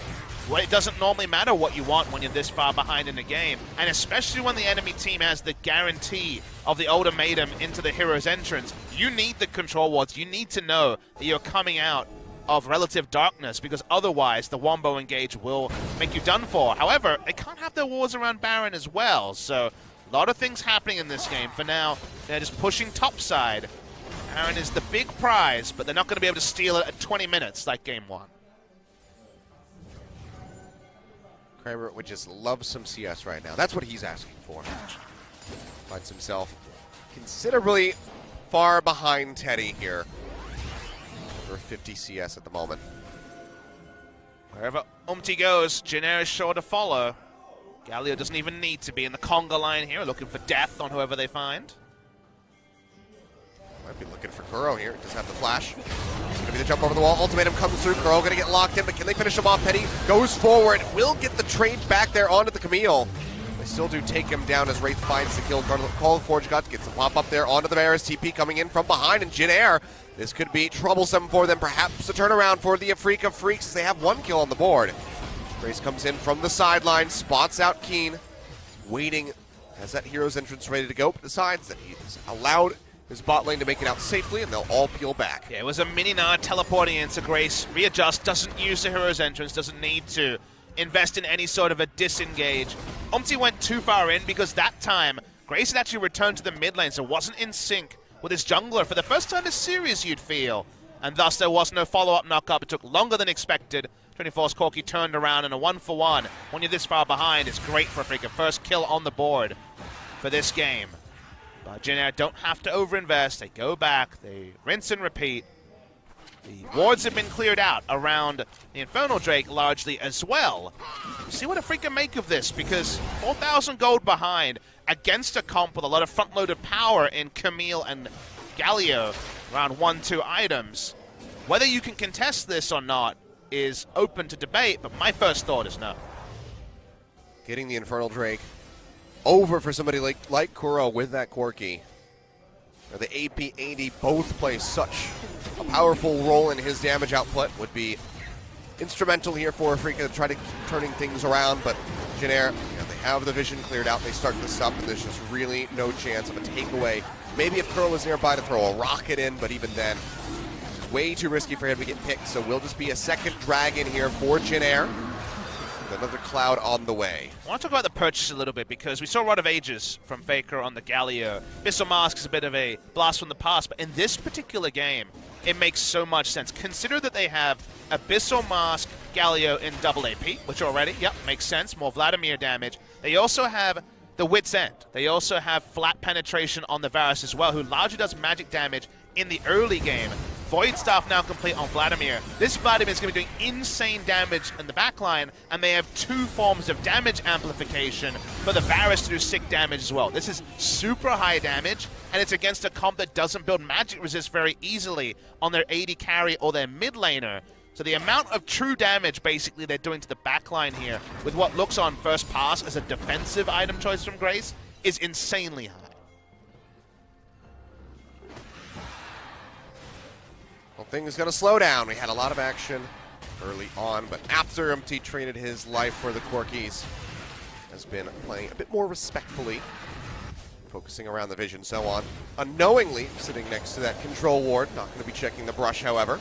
[SPEAKER 1] it doesn't normally matter what you want when you're this far behind in the game, and especially when the enemy team has the guarantee of the ultimatum into the hero's entrance. You need the control wards. You need to know that you're coming out of relative darkness, because otherwise the wombo engage will make you done for. However, they can't have their wards around Baron as well, so a lot of things happening in this game. For now, they're just pushing topside. Baron is the big prize, but they're not going to be able to steal it at 20 minutes like game 1.
[SPEAKER 2] Kramer would just love some CS right now. That's what he's asking for. Finds himself considerably far behind Teddy here. Over 50 CS at the moment.
[SPEAKER 1] Wherever Umti goes, Jin Air is sure to follow. Galio doesn't even need to be in the conga line here, looking for death on whoever they find.
[SPEAKER 2] Might be looking for Kuro here. Does have the flash. It's going to be the jump over the wall. Ultimatum comes through. Kuro going to get locked in, but can they finish him off? Petty goes forward. Will get the trade back there onto the Camille. They still do take him down as Wraith finds the kill. Call Forge Gut gets the pop up there onto the Varus. TP coming in from behind, and Jin Air. This could be troublesome for them. Perhaps a turnaround for the Afreeca Freecs as they have 1 kill on the board. Grace comes in from the sideline, spots out Keen, waiting, has that hero's entrance ready to go, but decides that he's allowed his bot lane to make it out safely, and they'll all peel back.
[SPEAKER 1] Yeah, it was a mini nod teleporting into Grace. Readjust, doesn't use the hero's entrance, doesn't need to invest in any sort of a disengage. Umti went too far in because that time, Grace had actually returned to the mid lane, so wasn't in sync with his jungler for the first time this series, you'd feel. And thus there was no follow-up knock-up. It took longer than expected. 24's Corki turned around in a 1-for-1. When you're this far behind, it's great for Afreeca. First kill on the board for this game. But Jin Air don't have to overinvest. They go back, they rinse and repeat. The wards have been cleared out around the Infernal Drake largely as well. We'll see what Afreeca make of this, because 4,000 gold behind against a comp with a lot of front-loaded power in Camille and Galio, around 1-2 items. Whether you can contest this or not is open to debate, but my first thought is no.
[SPEAKER 2] Getting the Infernal Drake over for somebody like Kuro with that Corki. The AP, AD both play such a powerful role in his damage output. Would be instrumental here for Afreeca to try to keep turning things around, but Jin Air, they have the vision cleared out. They start this up, and there's just really no chance of a takeaway. Maybe if Kuro was nearby to throw a rocket in, but even then, it's way too risky for him to get picked, so will just be a second dragon here for Jin Air. Another cloud on the way.
[SPEAKER 1] I want to talk about the purchase a little bit, because we saw Rod of Ages from Faker on the Galio. Abyssal Mask is a bit of a blast from the past, but in this particular game, it makes so much sense. Consider that they have Abyssal Mask, Galio in double AP, which already, yep, makes sense. More Vladimir damage. They also have the Wit's End. They also have flat penetration on the Varus as well, who largely does magic damage in the early game. Void Staff now complete on Vladimir. This Vladimir is going to be doing insane damage in the backline, and they have 2 forms of damage amplification for the Varus to do sick damage as well. This is super high damage, and it's against a comp that doesn't build magic resist very easily on their AD carry or their mid laner. So the amount of true damage basically they're doing to the backline here with what looks on first pass as a defensive item choice from Grace is insanely high.
[SPEAKER 2] Well, things going to slow down. We had a lot of action early on, but after MT traded his life for the Corkis, has been playing a bit more respectfully, focusing around the vision, so on. Unknowingly sitting next to that control ward, not going to be checking the brush, however.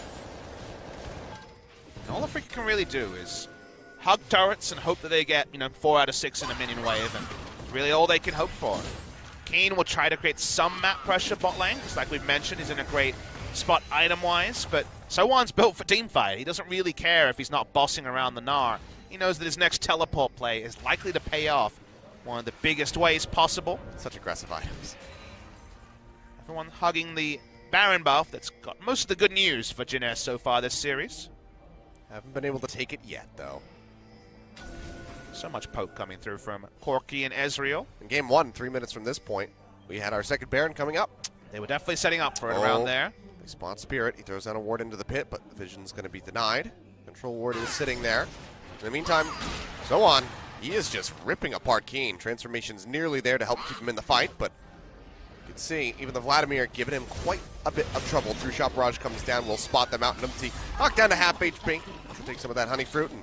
[SPEAKER 1] And all Afreeca can really do is hug turrets and hope that they get, 4 out of 6 in a minion wave, and it's really all they can hope for. Keen will try to create some map pressure bot lane, because like we've mentioned, he's in a great spot item-wise, but Sowan's built for teamfight. He doesn't really care if he's not bossing around the Gnar. He knows that his next teleport play is likely to pay off one of the biggest ways possible.
[SPEAKER 2] Such aggressive items.
[SPEAKER 1] Everyone hugging the Baron buff that's got most of the good news for Jin Air so far this series.
[SPEAKER 2] Haven't been able to take it yet, though.
[SPEAKER 1] So much poke coming through from Corki and Ezreal.
[SPEAKER 2] In game 1, 3 minutes from this point, we had our second Baron coming up.
[SPEAKER 1] They were definitely setting up for it around there.
[SPEAKER 2] They spawn Spirit. He throws down a ward into the pit, but the vision's going to be denied. Control ward is sitting there. In the meantime, so on. He is just ripping apart Keen. Transformation's nearly there to help keep him in the fight, but you can see even the Vladimir giving him quite a bit of trouble. True Shot Barrage comes down. We'll spot them out. Numpty knocked down to half HP. Take some of that honey fruit and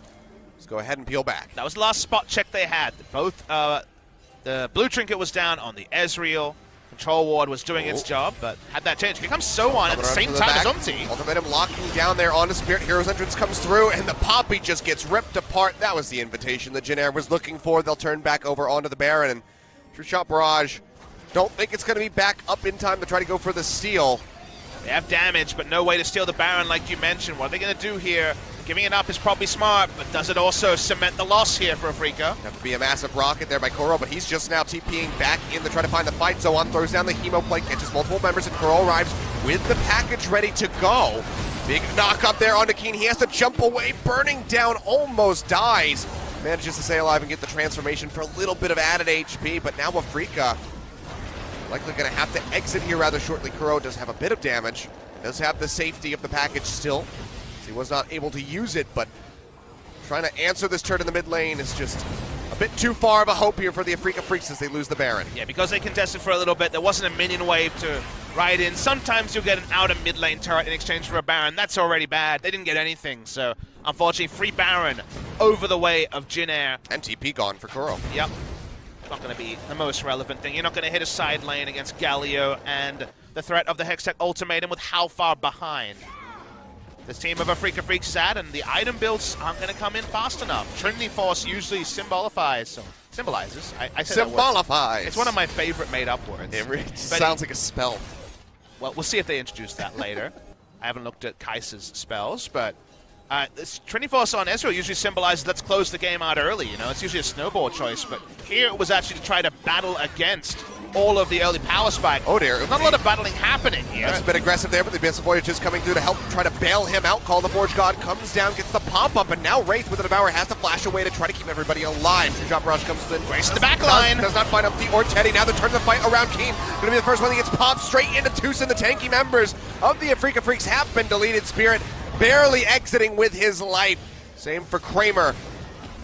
[SPEAKER 2] just go ahead and peel back.
[SPEAKER 1] That was the last spot check they had. Both the blue trinket was down on the Ezreal. Control ward was doing its job, but had that change. Here comes Sowan at the same time as Umti.
[SPEAKER 2] Ultimatum locking down there onto Spirit. Hero's entrance comes through, and the Poppy just gets ripped apart. That was the invitation that Jin Air was looking for. They'll turn back over onto the Baron, and True Shot Barrage, don't think it's going to be back up in time to try to go for the steal.
[SPEAKER 1] They have damage, but no way to steal the Baron like you mentioned. What are they going to do here? Giving it up is probably smart, but does it also cement the loss here for Afreeca?
[SPEAKER 2] Have to be a massive rocket there by Kuro, but he's just now TPing back in to try to find the fight. Zoan throws down the Hemo plate, catches multiple members, and Kuro arrives with the package ready to go. Big knock up there onto Keen. He has to jump away. Burning Down almost dies. Manages to stay alive and get the transformation for a little bit of added HP, but now Afreeca likely going to have to exit here rather shortly. Kuro does have a bit of damage, does have the safety of the package still. He was not able to use it, but trying to answer this turret in the mid lane is just a bit too far of a hope here for the Afreeca Freecs as they lose the Baron.
[SPEAKER 1] Yeah, because they contested for a little bit, there wasn't a minion wave to ride in. Sometimes you'll get an out of mid lane turret in exchange for a Baron. That's already bad. They didn't get anything, so unfortunately, free Baron over the way of Jin Air.
[SPEAKER 2] And TP gone for Kuro.
[SPEAKER 1] Yep. Not going to be the most relevant thing. You're not going to hit a side lane against Galio and the threat of the Hextech ultimatum with how far behind this team of Afreeca Freecs is at, and the item builds aren't going to come in fast enough. Trinity Force usually symbolizes. I say that word.
[SPEAKER 2] Symbolifies.
[SPEAKER 1] It's one of my favorite made-up words.
[SPEAKER 2] It really sounds like a spell.
[SPEAKER 1] Well, we'll see if they introduce that later. I haven't looked at Kai'Sa's spells, but this Trinity Force on Ezreal usually symbolizes let's close the game out early. You know, it's usually a snowball choice, but here it was actually to try to battle against all of the early power spike.
[SPEAKER 2] Oh dear.
[SPEAKER 1] Not a lot of battling happening here.
[SPEAKER 2] That's a bit aggressive there, but the Abyssal Voyage is coming through to help try to bail him out. Call the Forge God comes down, gets the pump up, and now Wraith with the Devour has to flash away to try to keep everybody alive. Two-Shot Barrage comes in.
[SPEAKER 1] Race to the back line.
[SPEAKER 2] Does not find Umpty or Teddy. Now they're turning the fight around Keen. Gonna be the first one that gets popped straight into Toosin. The tanky members of the Afreeca Freecs have been deleted. Spirit barely exiting with his life. Same for Kramer.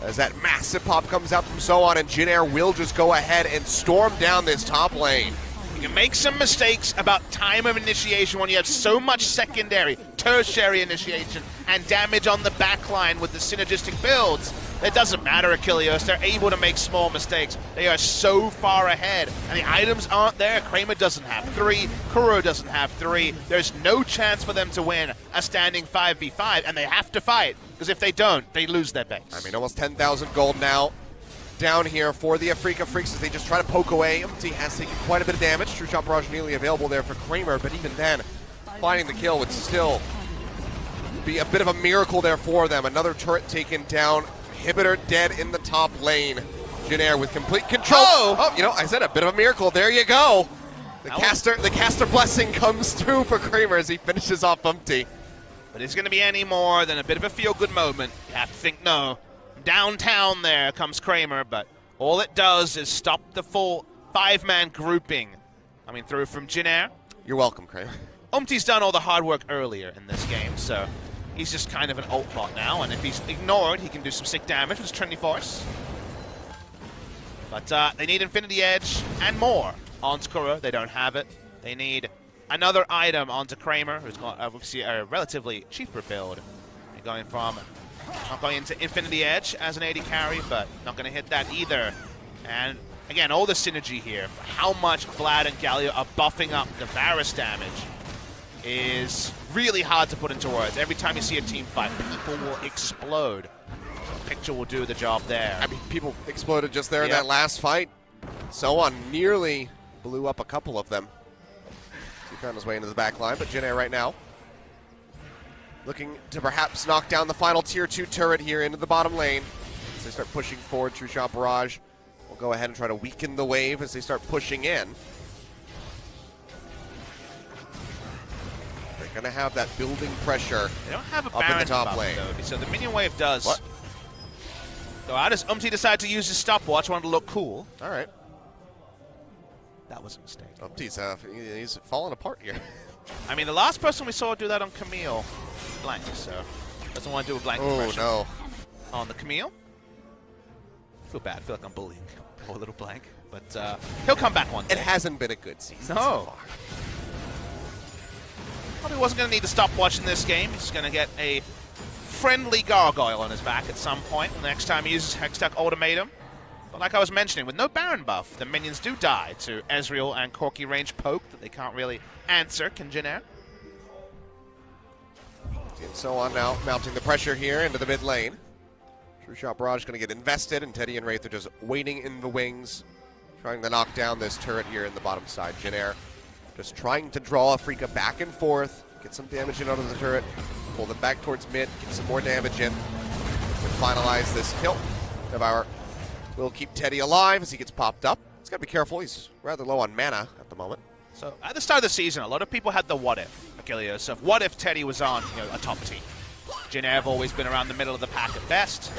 [SPEAKER 2] As that massive pop comes out from Soon, and Jin Air will just go ahead and storm down this top lane.
[SPEAKER 1] You can make some mistakes about time of initiation when you have so much secondary, tertiary initiation, and damage on the backline with the synergistic builds. It doesn't matter, Achilles. They're able to make small mistakes. They are so far ahead, and the items aren't there. Kramer doesn't have 3. Kuro doesn't have 3. There's no chance for them to win a standing 5v5, and they have to fight, because if they don't, they lose their base.
[SPEAKER 2] I mean, almost 10,000 gold now down here for the Afreeca Freecs as they just try to poke away. Umpty has taken quite a bit of damage. True Shot Barrage nearly available there for Kramer, but even then, finding the kill would still be a bit of a miracle there for them. Another turret taken down. Inhibitor dead in the top lane. Jin Air with complete control. Oh, you know, I said a bit of a miracle. There you go. The caster blessing comes through for Kramer as he finishes off Umpty.
[SPEAKER 1] But it's going to be any more than a bit of a feel-good moment. You have to think, no. Downtown there comes Kramer, but all it does is stop the full 5-man grouping coming through from Jin Air.
[SPEAKER 2] You're welcome, Kramer.
[SPEAKER 1] Umpty's done all the hard work earlier in this game, so he's just kind of an ult bot now, and if he's ignored, he can do some sick damage with his Trinity Force. But they need Infinity Edge and more onto Kuro. They don't have it. They need another item onto Kramer, who's got obviously a relatively cheaper build. They're going from not going into Infinity Edge as an AD carry, but not going to hit that either. And again, all the synergy here, how much Vlad and Galio are buffing up the Varus damage is really hard to put into words. Every time you see a team fight, people will explode. Picture will do the job there.
[SPEAKER 2] I mean, people exploded just there in that last fight. Soon nearly blew up a couple of them. He found his way into the back line, but Jin Air right now looking to perhaps knock down the final tier 2 turret here into the bottom lane. As they start pushing forward, True Shot Barrage will go ahead and try to weaken the wave as they start pushing in. They're going to have that building pressure.
[SPEAKER 1] They don't have a
[SPEAKER 2] up in
[SPEAKER 1] Baron
[SPEAKER 2] the top
[SPEAKER 1] buff,
[SPEAKER 2] lane.
[SPEAKER 1] though, so the minion wave does.
[SPEAKER 2] What?
[SPEAKER 1] So how does Umpty decide to use his stopwatch? Wanted to look cool.
[SPEAKER 2] All right.
[SPEAKER 1] That was a mistake.
[SPEAKER 2] Umpty's he's falling apart here.
[SPEAKER 1] I mean, the last person we saw do that on Camille, blank, so doesn't want to do a blank
[SPEAKER 2] Oh,
[SPEAKER 1] impression.
[SPEAKER 2] no.
[SPEAKER 1] On the Camille. I feel bad. I feel like I'm bullying poor little blank. But he'll come back one day.
[SPEAKER 2] It hasn't been a good season so
[SPEAKER 1] No.
[SPEAKER 2] far.
[SPEAKER 1] Probably wasn't going to need to stopwatch in this game. He's going to get a friendly gargoyle on his back at some point the next time he uses Hextech Ultimatum. But like I was mentioning, with no Baron buff, the minions do die to Ezreal and Corki range poke that they can't really answer. Can Jin Air?
[SPEAKER 2] And so on now, mounting the pressure here into the mid lane. True Shot Barrage going to get invested, and Teddy and Wraith are just waiting in the wings, trying to knock down this turret here in the bottom side. Jin Air just trying to draw Afreeca back and forth, get some damage in out of the turret, pull them back towards mid, get some more damage in, and finalize this kill. Devour will keep Teddy alive as he gets popped up. He's got to be careful. He's rather low on mana at the moment.
[SPEAKER 1] So at the start of the season, a lot of people had the what if, Achilles, of what if Teddy was on a top team. Jin Air have always been around the middle of the pack at best.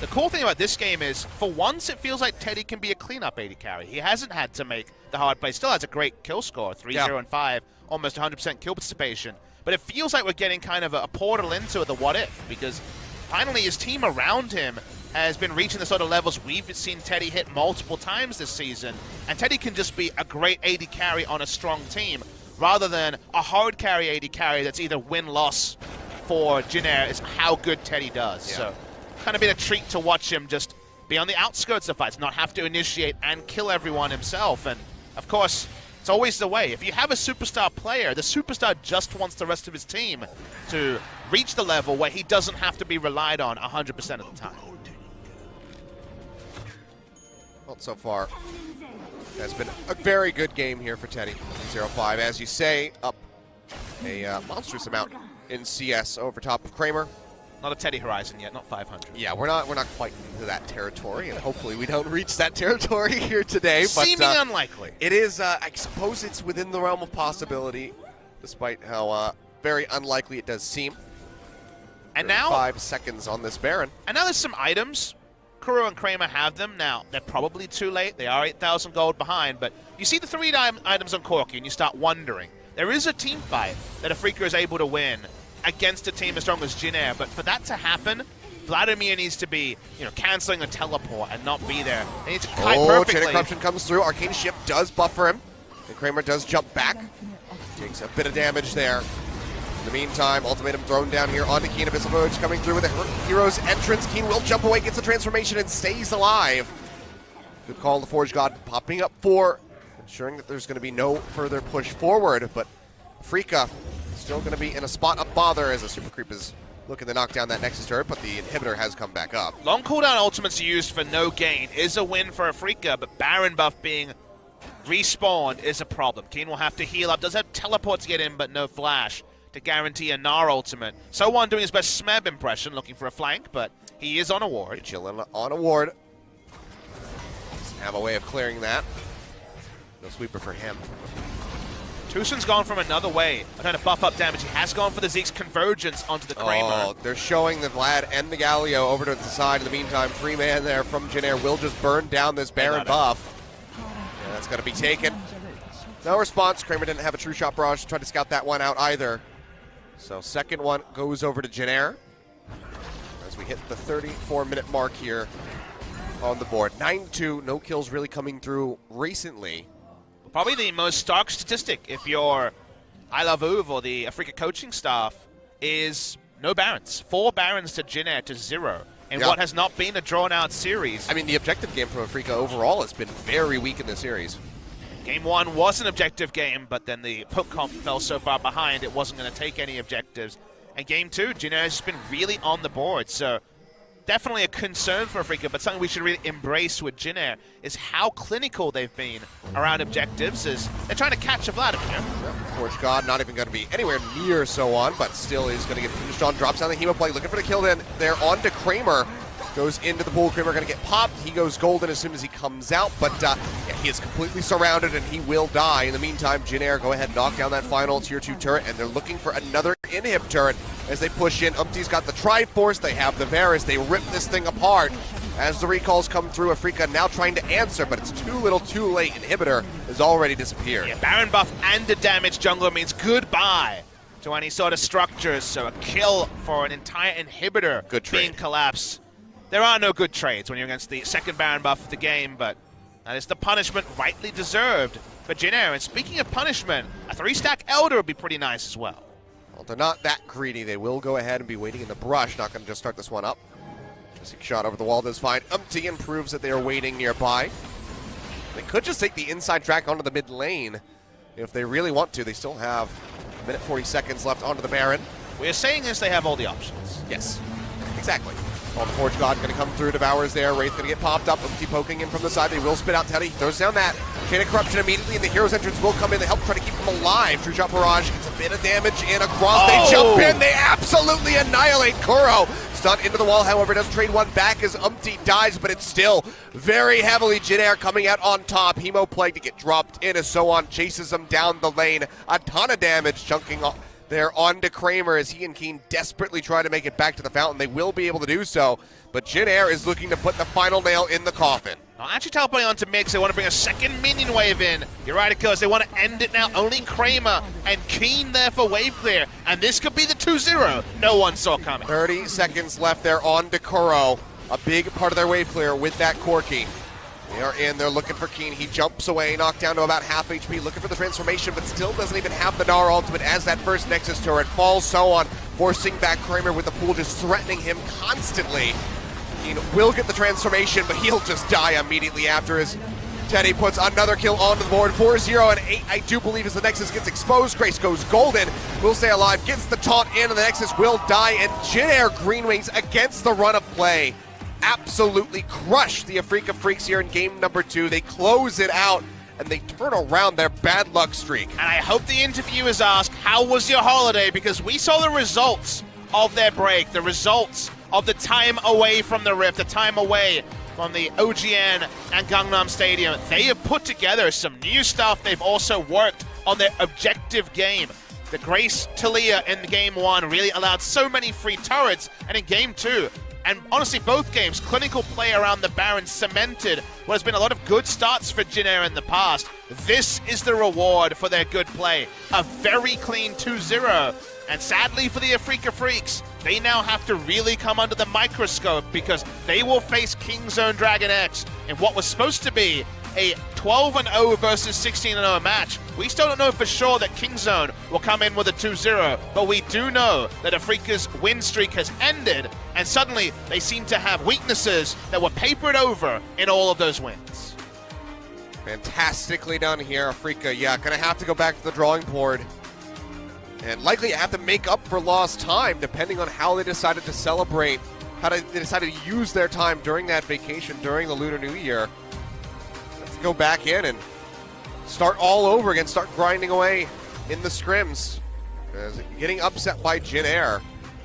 [SPEAKER 1] The cool thing about this game is, for once, it feels like Teddy can be a cleanup AD carry. He hasn't had to make the hard play. Still has a great kill score, 3-0 and 5, almost 100% kill participation. But it feels like we're getting kind of a portal into the what if, because finally his team around him has been reaching the sort of levels we've seen Teddy hit multiple times this season. And Teddy can just be a great AD carry on a strong team, rather than a hard carry AD carry that's either win-loss for Jin Air is how good Teddy does.
[SPEAKER 2] Yeah.
[SPEAKER 1] So kind of been a treat to watch him just be on the outskirts of fights, not have to initiate and kill everyone himself. And of course, it's always the way. If you have a superstar player, the superstar just wants the rest of his team to reach the level where he doesn't have to be relied on 100% of the time.
[SPEAKER 2] Well, so far, it's been a very good game here for Teddy. 0-5, as you say, up a monstrous amount in CS over top of Kramer.
[SPEAKER 1] Not a Teddy Horizon yet, not 500.
[SPEAKER 2] Yeah, we're not quite into that territory, and hopefully we don't reach that territory here today. But
[SPEAKER 1] Seeming unlikely.
[SPEAKER 2] it is, I suppose it's within the realm of possibility, despite how very unlikely it does seem.
[SPEAKER 1] And now
[SPEAKER 2] 5 seconds on this Baron.
[SPEAKER 1] And now there's some items. Kuro and Kramer have them. Now, they're probably too late. They are 8,000 gold behind, but you see the 3 items on Corki, and you start wondering. There is a team fight that Afreeca is able to win against a team as strong as Jin Air, but for that to happen, Vladimir needs to be, canceling a teleport and not be there. They need to kite perfectly.
[SPEAKER 2] Chain of Corruption comes through. Arcane Shift does buffer him, and Kramer does jump back. Takes a bit of damage there. In the meantime, ultimatum thrown down here onto Keen. Abyssal Voyage coming through with a hero's entrance. Keen will jump away, gets the transformation, and stays alive. Good call, the Forge God popping up 4, ensuring that there's going to be no further push forward, but Afreeca still going to be in a spot of bother as a Super Creep is looking to knock down that Nexus turret, but the inhibitor has come back up.
[SPEAKER 1] Long cooldown ultimates used for no gain is a win for Afreeca, but Baron buff being respawned is a problem. Keen will have to heal up, does have teleport to get in, but no flash to guarantee a Gnar ultimate. So1 doing his best Smeb impression, looking for a flank, but he is on a ward.
[SPEAKER 2] Chilling on a ward. Doesn't have a way of clearing that. No sweeper for him.
[SPEAKER 1] Tucson's gone from another way, trying to buff up damage. He has gone for the Zeke's convergence onto the Kramer.
[SPEAKER 2] Oh, they're showing the Vlad and the Galio over to the side. In the meantime, 3-man there from Jin Air will just burn down this Baron buff. Yeah, that's going to be taken. No response. Kramer didn't have a true shot barrage. Tried to scout that one out either. So second one goes over to Jin Air as we hit the 34-minute mark here on the board. 9-2, no kills really coming through recently.
[SPEAKER 1] Probably the most stark statistic if you're I Love Uv or the Afreeca coaching staff is no Barons. 4 Barons to Jin Air to 0 in what has not been a drawn-out series.
[SPEAKER 2] I mean, the objective game from Afreeca overall has been very weak in this series.
[SPEAKER 1] Game 1 was an objective game, but then the poke comp fell so far behind it wasn't going to take any objectives. And Game 2, Jin Air has just been really on the board, so definitely a concern for Afreeca, but something we should really embrace with Jin Air is how clinical they've been around objectives as they're trying to catch a Vladimir.
[SPEAKER 2] Forge God not even going to be anywhere near So1, but still is going to get finished on. Drops down the Hemo play, looking for the kill then. They're on to Kramer. Goes into the pool. Kramer going to get popped. He goes golden as soon as he comes out, but yeah, he is completely surrounded and he will die. In the meantime, Jin Air go ahead and knock down that final tier 2 turret, and they're looking for another inhib turret as they push in. Umpty's got the Triforce. They have the Varus. They rip this thing apart. As the recalls come through, Afreeca now trying to answer, but it's too little too late. Inhibitor has already disappeared.
[SPEAKER 1] Yeah, Baron buff and a damaged jungler means goodbye to any sort of structures, so a kill for an entire inhibitor being collapsed. There are no good trades when you're against the second Baron buff of the game, but that is the punishment rightly deserved for Jin Air. And speaking of punishment, a 3-stack Elder would be pretty nice as well.
[SPEAKER 2] Well, they're not that greedy. They will go ahead and be waiting in the brush. Not going to just start this one up. Just a shot over the wall does fine. Umpty proves that they are waiting nearby. They could just take the inside track onto the mid lane if they really want to. They still have a minute 40 seconds left onto the Baron.
[SPEAKER 1] We're saying this, they have all the options.
[SPEAKER 2] Yes, exactly. Well, the Forge God going to come through. Devour's there. Wraith going to get popped up. Umpty poking in from the side. They will spit out Teddy. Throws down that. Chain of Corruption immediately, and the Hero's Entrance will come in to help try to keep him alive. True Shot Barrage gets a bit of damage in across. They jump in. They absolutely annihilate Kuro. Stun into the wall, however, does trade one back as Umpty dies, but it's still very heavily Jin Air coming out on top. Hemo Plague to get dropped in as So1 chases him down the lane. A ton of damage chunking off there onto Kramer as he and Keen desperately try to make it back to the fountain. They will be able to do so, but Jin Air is looking to put the final nail in the coffin.
[SPEAKER 1] Now, actually teleporting onto Mix, they want to bring a second minion wave in. You're right, Achilles, they want to end it now. Only Kramer and Keen there for wave clear, and this could be the 2-0 no one saw coming.
[SPEAKER 2] 30 seconds left there on to Kuro. A big part of their wave clear with that Corki. They are in, they're looking for Keen. He jumps away, knocked down to about half HP, looking for the transformation, but still doesn't even have the Gnar ultimate as that first Nexus turret falls so on, forcing back Kramer with the pool, just threatening him constantly. Keen will get the transformation, but he'll just die immediately after his Teddy puts another kill onto the board. 4-0 and 8, I do believe, as the Nexus gets exposed. Grace goes golden, will stay alive, gets the taunt in, and the Nexus will die, and Jin Air GreenWings against the run of play absolutely crushed the Afreeca Freecs here in game number 2. They close it out, and they turn around their bad luck streak.
[SPEAKER 1] And I hope the interviewers ask, how was your holiday? Because we saw the results of their break, the results of the time away from the Rift, the time away from the OGN and Gangnam Stadium. They have put together some new stuff. They've also worked on their objective game. The Grace Talia in game 1 really allowed so many free turrets, and in game 2, and honestly both games, clinical play around the Baron cemented what has been a lot of good starts for Jin Air in the past. This is the reward for their good play. A very clean 2-0. And sadly for the Afreeca Freecs, they now have to really come under the microscope because they will face Kingzone Dragon X in what was supposed to be a 12-0 versus 16-0 match. We still don't know for sure that Kingzone will come in with a 2-0, but we do know that Afreeca's win streak has ended, and suddenly they seem to have weaknesses that were papered over in all of those wins.
[SPEAKER 2] Fantastically done here, Afreeca. Yeah, gonna have to go back to the drawing board. And likely have to make up for lost time depending on how they decided to celebrate, how they decided to use their time during that vacation, during the Lunar New Year. Let's go back in and start all over again, start grinding away in the scrims. As getting upset by Jin Air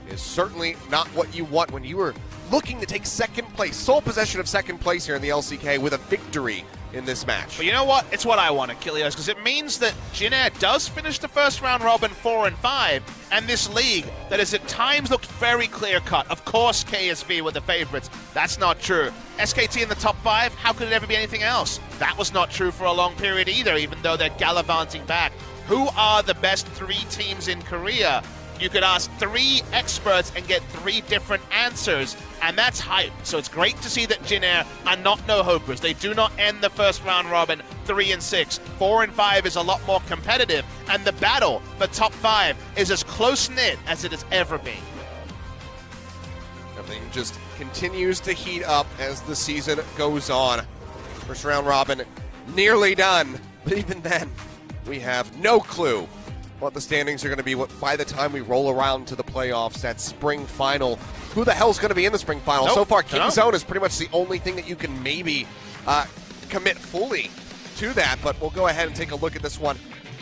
[SPEAKER 2] is certainly not what you want when you were looking to take second place, sole possession of second place here in the LCK with a victory in this match.
[SPEAKER 1] But you know what? It's what I want, Achilles, because it means that Jin Air does finish the first round robin 4-5, and this league that has at times looked very clear-cut. Of course KSV were the favorites. That's not true. SKT in the top 5, how could it ever be anything else? That was not true for a long period either, even though they're gallivanting back. Who are the best 3 teams in Korea? You could ask 3 experts and get 3 different answers, and that's hype. So it's great to see that Jin Air are not no-hopers. They do not end the first round robin 3-6. 4-5 is a lot more competitive, and the battle for top 5 is as close-knit as it has ever been.
[SPEAKER 2] Everything just continues to heat up as the season goes on. First round robin nearly done, but even then, we have no clue what the standings are going to be by the time we roll around to the playoffs, that spring final. Who the hell's going to be in the spring final?
[SPEAKER 1] Nope,
[SPEAKER 2] so far, Kingzone is pretty much the only thing that you can maybe commit fully to that, but we'll go ahead and take a look at this one.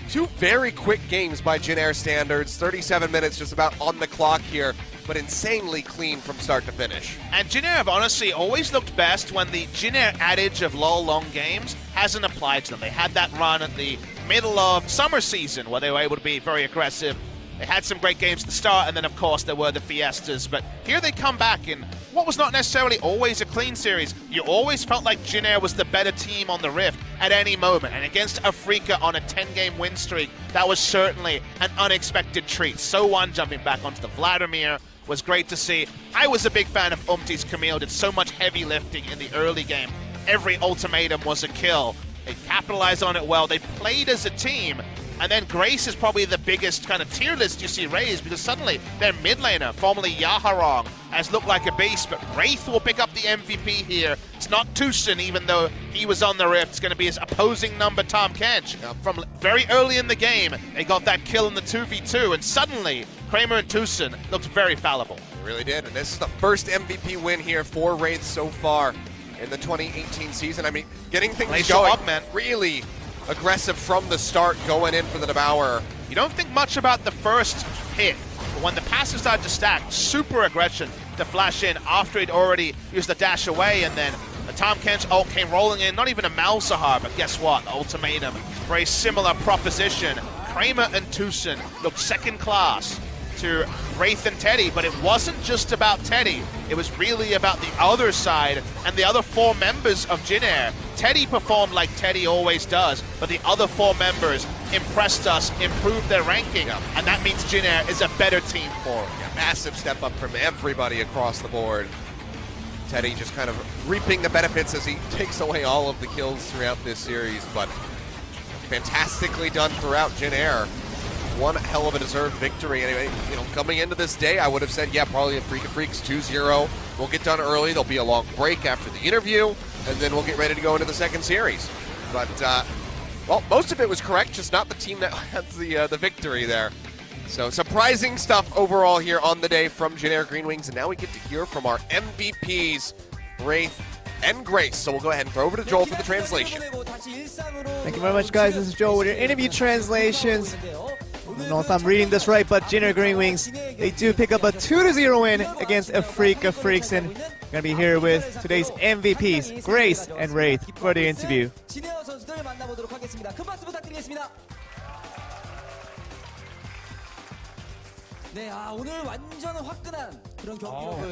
[SPEAKER 2] 2 very quick games by Jin Air standards, 37 minutes just about on the clock here, but insanely clean from start to finish.
[SPEAKER 1] And Jin Air have honestly always looked best when the Jin Air adage of lull long games hasn't applied to them. They had that run at the middle of summer season where they were able to be very aggressive. They had some great games at the start, and then of course there were the fiestas, but here they come back in what was not necessarily always a clean series. You always felt like Jin Air was the better team on the Rift at any moment, and against Afreeca on a 10-game win streak, that was certainly an unexpected treat. So one jumping back onto the Vladimir was great to see. I was a big fan of Umti's Camille, did so much heavy lifting in the early game. Every ultimatum was a kill. They capitalized on it well. They played as a team. And then Grace is probably the biggest kind of tier list you see raised because suddenly their mid laner, formerly Yaharong, has looked like a beast, but Wraith will pick up the MVP here. It's not Tucson, even though he was on the Rift. It's going to be his opposing number, Tom Kench. From very early in the game, they got that kill in the 2v2, and suddenly Kramer and Tucson looked very fallible.
[SPEAKER 2] They really did, and this is the first MVP win here for Wraith so far in the 2018 season. I mean, getting things going
[SPEAKER 1] up, man.
[SPEAKER 2] Really aggressive from the start, going in for the devourer.
[SPEAKER 1] You don't think much about the first hit, but when the passive started to stack, super aggression to flash in after he'd already used the dash away, and then the Tom Kench ult came rolling in, not even a Malzahar, but guess what? The ultimatum, very similar proposition. Kramer and Tucson looked second class to Wraith and Teddy, but it wasn't just about Teddy. It was really about the other side and the other 4 members of Jin Air. Teddy performed like Teddy always does, but the other 4 members impressed us, improved their ranking, and that means Jin Air is a better team for him.
[SPEAKER 2] Yeah, massive step up from everybody across the board. Teddy just kind of reaping the benefits as he takes away all of the kills throughout this series, but fantastically done throughout Jin Air. One hell of a deserved victory. Anyway, you know, coming into this day, I would have said, yeah, probably Afreeca Freecs 2-0. We'll get done early. There'll be a long break after the interview, and then we'll get ready to go into the second series. But, well, most of it was correct, just not the team that had the victory there. So surprising stuff overall here on the day from Jin Air GreenWings, and now we get to hear from our MVPs, Wraith and Grace. So we'll go ahead and throw over to Joel for the translation.
[SPEAKER 4] Thank you very much, guys. This is Joel with your interview translations. I don't know if I'm reading this right, but Jin Air GreenWings, they do pick up a 2-0 win against Afreeca Freecs, and we're going to be here with today's MVPs, Grace and Wraith, for the interview.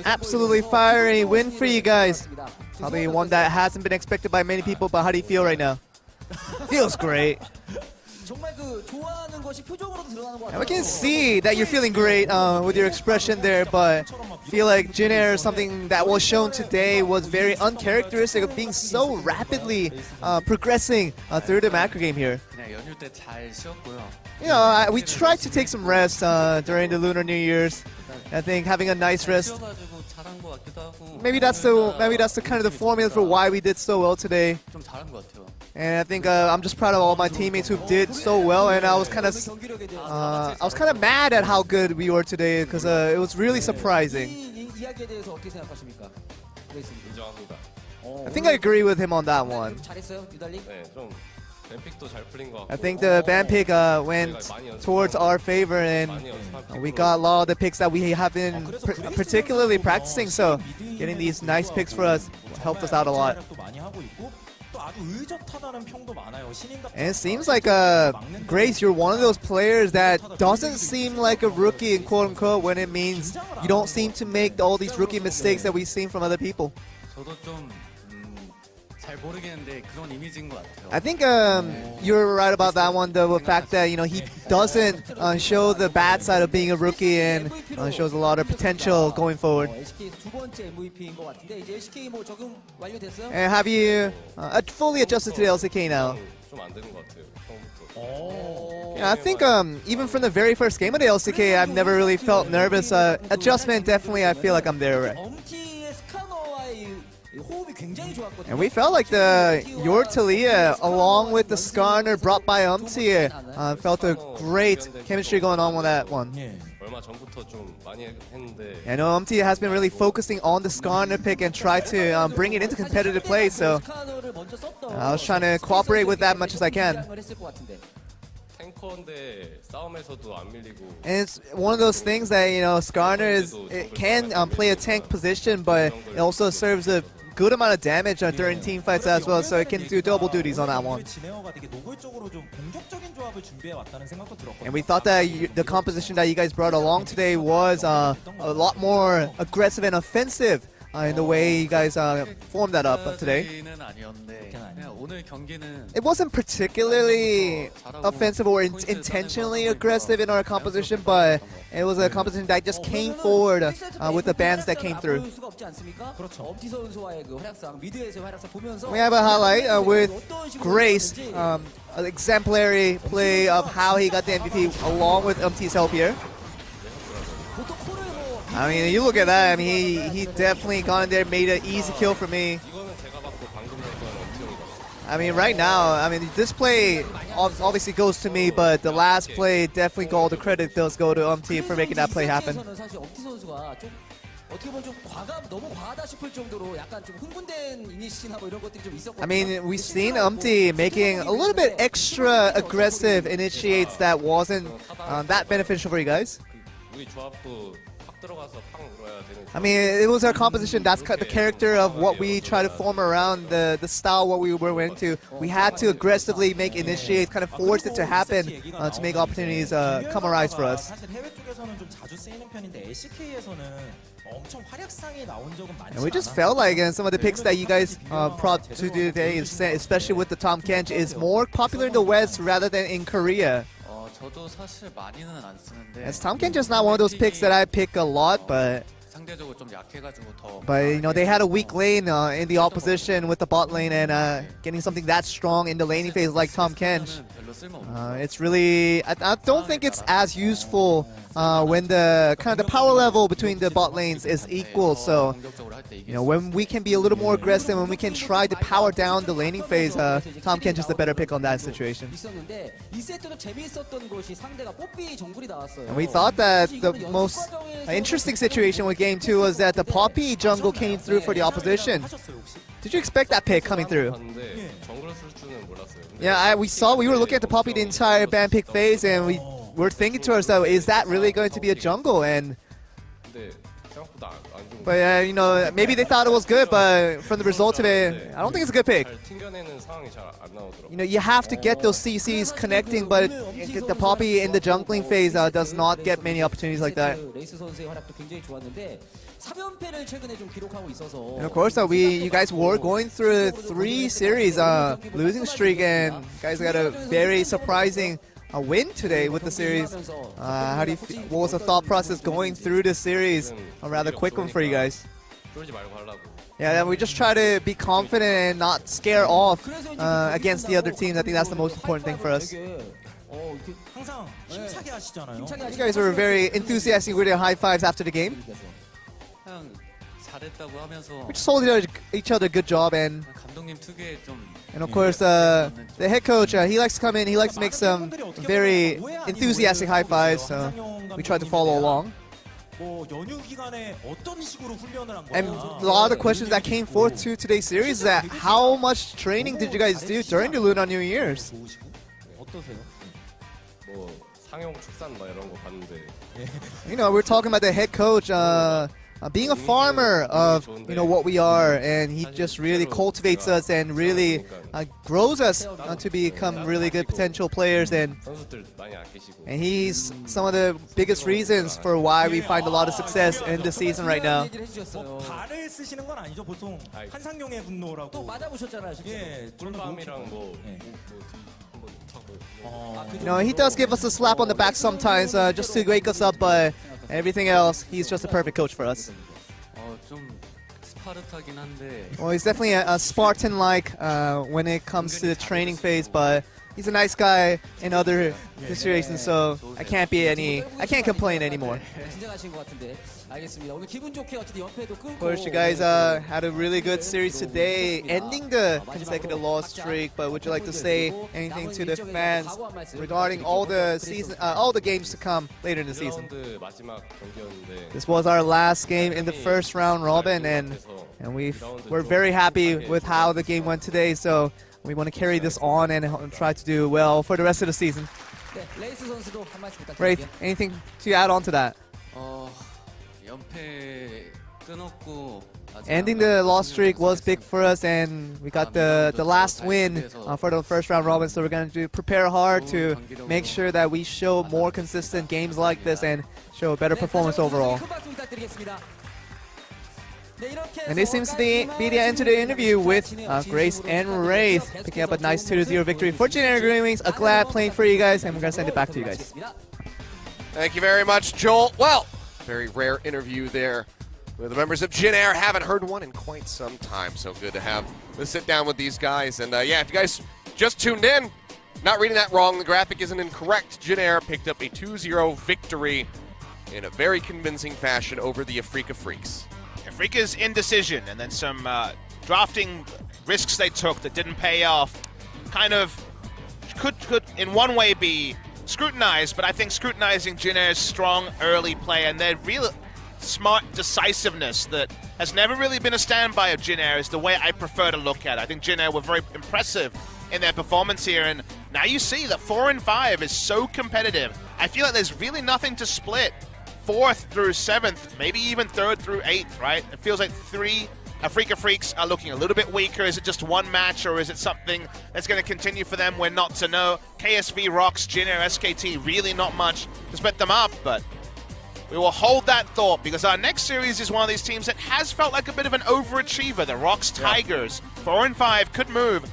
[SPEAKER 4] Absolutely fiery win for you guys. Probably one that hasn't been expected by many people, but how do you feel right now? Feels great. And we can see that you're feeling great with your expression there, but I feel like Jin Air, something that was shown today, was very uncharacteristic of being so rapidly progressing through the macro game here. You know, we tried to take some rest during the Lunar New Year's. I think having a nice rest, maybe that's the kind of the formula for why we did so well today. And I think I'm just proud of all my teammates who did so well, and I was kind of mad at how good we were today because it was really surprising. I think I agree with him on that one. I think the ban pick went towards our favor, and we got a lot of the picks that we have been particularly practicing, so getting these nice picks for us helped us out a lot. And it seems like, Grace, you're one of those players that doesn't seem like a rookie, quote unquote, when it means you don't seem to make all these rookie mistakes that we've seen from other people. I think you're right about that one, the fact that, you know, he doesn't show the bad side of being a rookie and shows a lot of potential going forward. And have you fully adjusted to the LCK now? Yeah, I think even from the very first game of the LCK, I've never really felt nervous. Adjustment, definitely, I feel like I'm there. And we felt like your Talia, along with the Skarner brought by Umti, felt a great chemistry going on with that one. I know Umti has been really focusing on the Skarner pick and tried to bring it into competitive play, so I was trying to cooperate with that much as I can. And it's one of those things that, you know, Skarner can play a tank position, but it also serves a good amount of damage during team fights as well, so it can do double duties on that one. And we thought that the composition that you guys brought along today was a lot more aggressive and offensive in the way you guys formed that up today. It wasn't particularly offensive or intentionally aggressive in our composition, but it was a composition that just came forward with the bans that came through. We have a highlight with Grace, an exemplary play of how he got the MVP along with Umti's help here. I mean, you look at that, I mean, he definitely got in there, made an easy kill for me. I mean, right now, I mean, this play obviously goes to me, but the last play, definitely all the credit does go to Umti for making that play happen. I mean, we've seen Umti making a little bit extra aggressive initiates that wasn't that beneficial for you guys. I mean, it was our composition. That's the character of what we try to form around the style what we were into. We had to aggressively make initiate, kind of force it to happen to make opportunities come arise for us.
[SPEAKER 5] 사실 해외 쪽에서는 좀 자주 쓰이는 편인데 LCK에서는 엄청 활약상이 나온 적은 많지
[SPEAKER 4] And we just felt like some of the picks that you guys brought to today, especially with the Tom Kench, is more popular in the West rather than in Korea.
[SPEAKER 6] 저도 사실 많이는 안 쓰는데.
[SPEAKER 4] As Tom Kench is not one of those picks that I pick a lot, but
[SPEAKER 6] 상대적으로 좀 약해가지고 더.
[SPEAKER 4] But you know, they had a weak lane in the opposition with the bot lane, and getting something that strong in the laning phase like Tom Kench, it's really I don't think it's as useful when the kind of the power level between the bot lanes is equal. So you know, when we can be a little more aggressive, when we can try to power down the laning phase, Tom Kench is the better pick on that situation.
[SPEAKER 7] 있었는데 이 세트도 재미있었던 것이 상대가 뽀삐 정글이 나왔어요.
[SPEAKER 4] And we thought that the most interesting situation with Game 2 was that the Poppy jungle came through for the opposition. Did you expect that pick coming through? Yeah, we were looking at the Poppy the entire ban pick phase, and we were thinking to ourselves, is that really going to be a jungle? And but you know, maybe they thought it was good, but from the results of it, I don't think it's a good pick. You know, you have to get those CCs connecting, but the Poppy in the jungling phase does not get many opportunities like that.
[SPEAKER 7] 레이스 선수의 활약도 굉장히 좋았는데 3연패를 최근에 좀 기록하고 있어서.
[SPEAKER 4] And of course, you guys were going through 3 series losing streak, and you guys got a very surprising win today with the series. How do you what was the thought process going through this series? A rather quick one for you guys. Yeah, we just try to be confident and not scare off against the other teams. I think that's the most important thing for us.
[SPEAKER 5] 항상 힘차게 하시잖아요.
[SPEAKER 4] You guys were very enthusiastic with your high fives after the game.
[SPEAKER 6] 그냥 잘했다고 하면서.
[SPEAKER 4] We just told each other good job, and
[SPEAKER 6] 감독님 특유의 좀.
[SPEAKER 4] And of course, the head coach, he likes to come in, he likes to make some very enthusiastic high fives, so we try to follow along.
[SPEAKER 5] 뭐 연휴 기간에 어떤 식으로 훈련을 한
[SPEAKER 4] And
[SPEAKER 5] 거야?
[SPEAKER 4] a lot of the questions that came forth to today's series is that how much training did you guys do during the Lunar New Year's?
[SPEAKER 5] 어떠세요?
[SPEAKER 8] 뭐 상용 축산 막 이런 거 봤는데
[SPEAKER 4] You know, we're talking about the head coach being a farmer of what we are, and he just really cultivates us and really grows us to become really good potential players, and
[SPEAKER 8] 선수들 많이 아끼시고
[SPEAKER 4] he's some of the biggest reasons for why we find a lot of success in this season right now.
[SPEAKER 7] 얘기를 해주셨어요.
[SPEAKER 5] 발을 쓰시는 건 아니죠? 보통 한상용의
[SPEAKER 7] 또
[SPEAKER 5] 분노라고.
[SPEAKER 7] 맞아보셨잖아요, 실제로.
[SPEAKER 5] 예,
[SPEAKER 8] 꿀밤이랑 뭐
[SPEAKER 4] You know, he does give us a slap on the back sometimes just to wake us up, but everything else, he's just a perfect coach for us.
[SPEAKER 6] 좀 스파르타긴 한데.
[SPEAKER 4] Well, he's definitely a Spartan-like when it comes to the training phase, but he's a nice guy in other situations, so I can't complain anymore.
[SPEAKER 7] 긴장하신 것 같은데. 알겠습니다. 오늘 기분 좋게 어쨌든 연패도 끊고.
[SPEAKER 4] Of course, you guys had a really good series today, ending the consecutive loss streak. But would you like to say anything to the fans regarding all the games to come later in the season?
[SPEAKER 8] 2라운드 마지막 경기였는데
[SPEAKER 4] This was our last game in the first round robin, and we're very happy with how the game went today. So we want to carry this on and try to do well for the rest of the season.
[SPEAKER 7] 네, 레이스 선수도 한 말씀
[SPEAKER 4] Wraith,
[SPEAKER 7] 부탁드릴게요.
[SPEAKER 4] anything to add on to that?
[SPEAKER 6] 연패 끊었고.
[SPEAKER 4] Ending the loss streak was big for us, and we got the last win for the first round robin. So we're going to prepare hard to make sure that we show more consistent games like this and show a better performance overall.
[SPEAKER 7] 큰 박수 부탁드리겠습니다. 네, 이렇게
[SPEAKER 4] And this seems to be the end to the interview with Grace and Wraith, picking up a nice 2-0 victory for JAG GreenWings. A glad playing for you guys, and we're going to send it back to you guys.
[SPEAKER 2] Thank you very much, Joel. Well, very rare interview there with the members of Jin Air. Haven't heard one in quite some time, so good to have the sit down with these guys. And yeah, if you guys just tuned in, not reading that wrong, the graphic isn't incorrect. Jin Air picked up a 2-0 victory in a very convincing fashion over the Afreeca Freecs.
[SPEAKER 1] Afreeca's indecision and then some drafting risks they took that didn't pay off kind of could in one way be scrutinized, but I think scrutinizing Jin Air's strong early play and their real smart decisiveness that has never really been a standby of Jin Air is the way I prefer to look at it. I think Jin Air were very impressive in their performance here, and now you see that 4 and 5 is so competitive. I feel like there's really nothing to split 4th through 7th, maybe even 3rd through 8th, right? It feels like 3 Afreeca Freecs are looking a little bit weaker. Is it just one match, or is it something that's going to continue for them? We're not to know. KSV, Rocks, Jin Air, SKT, really not much to split them up, but we will hold that thought because our next series is one of these teams that has felt like a bit of an overachiever. The Rocks Tigers, 4 and 5, could move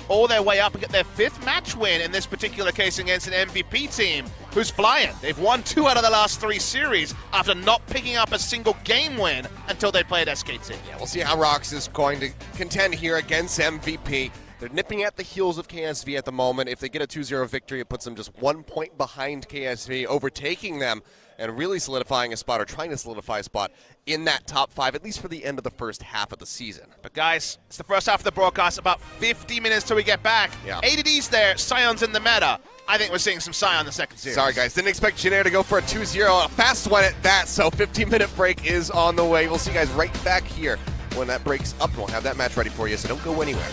[SPEAKER 1] all their way up and get their 5th match win in this particular case against an MVP team who's flying. They've won 2 out of the last 3 series after not picking up a single game win until they played SKT.
[SPEAKER 2] Yeah, we'll see how Rocks is going to contend here against MVP. They're nipping at the heels of KSV at the moment. If they get a 2-0 victory, it puts them just 1 point behind KSV, overtaking them and really solidifying a spot, or trying to solidify a spot in that top 5, at least for the end of the first half of the season.
[SPEAKER 1] But guys, it's the first half of the broadcast, about 50 minutes till we get back.
[SPEAKER 2] Yeah.
[SPEAKER 1] ADD's there, Sion's in the meta. I think we're seeing some Sion in the second series.
[SPEAKER 2] Sorry, guys. Didn't expect Jin Air to go for a 2-0. A fast one at that, so 15-minute break is on the way. We'll see you guys right back here when that breaks up, and we'll have that match ready for you, so don't go anywhere.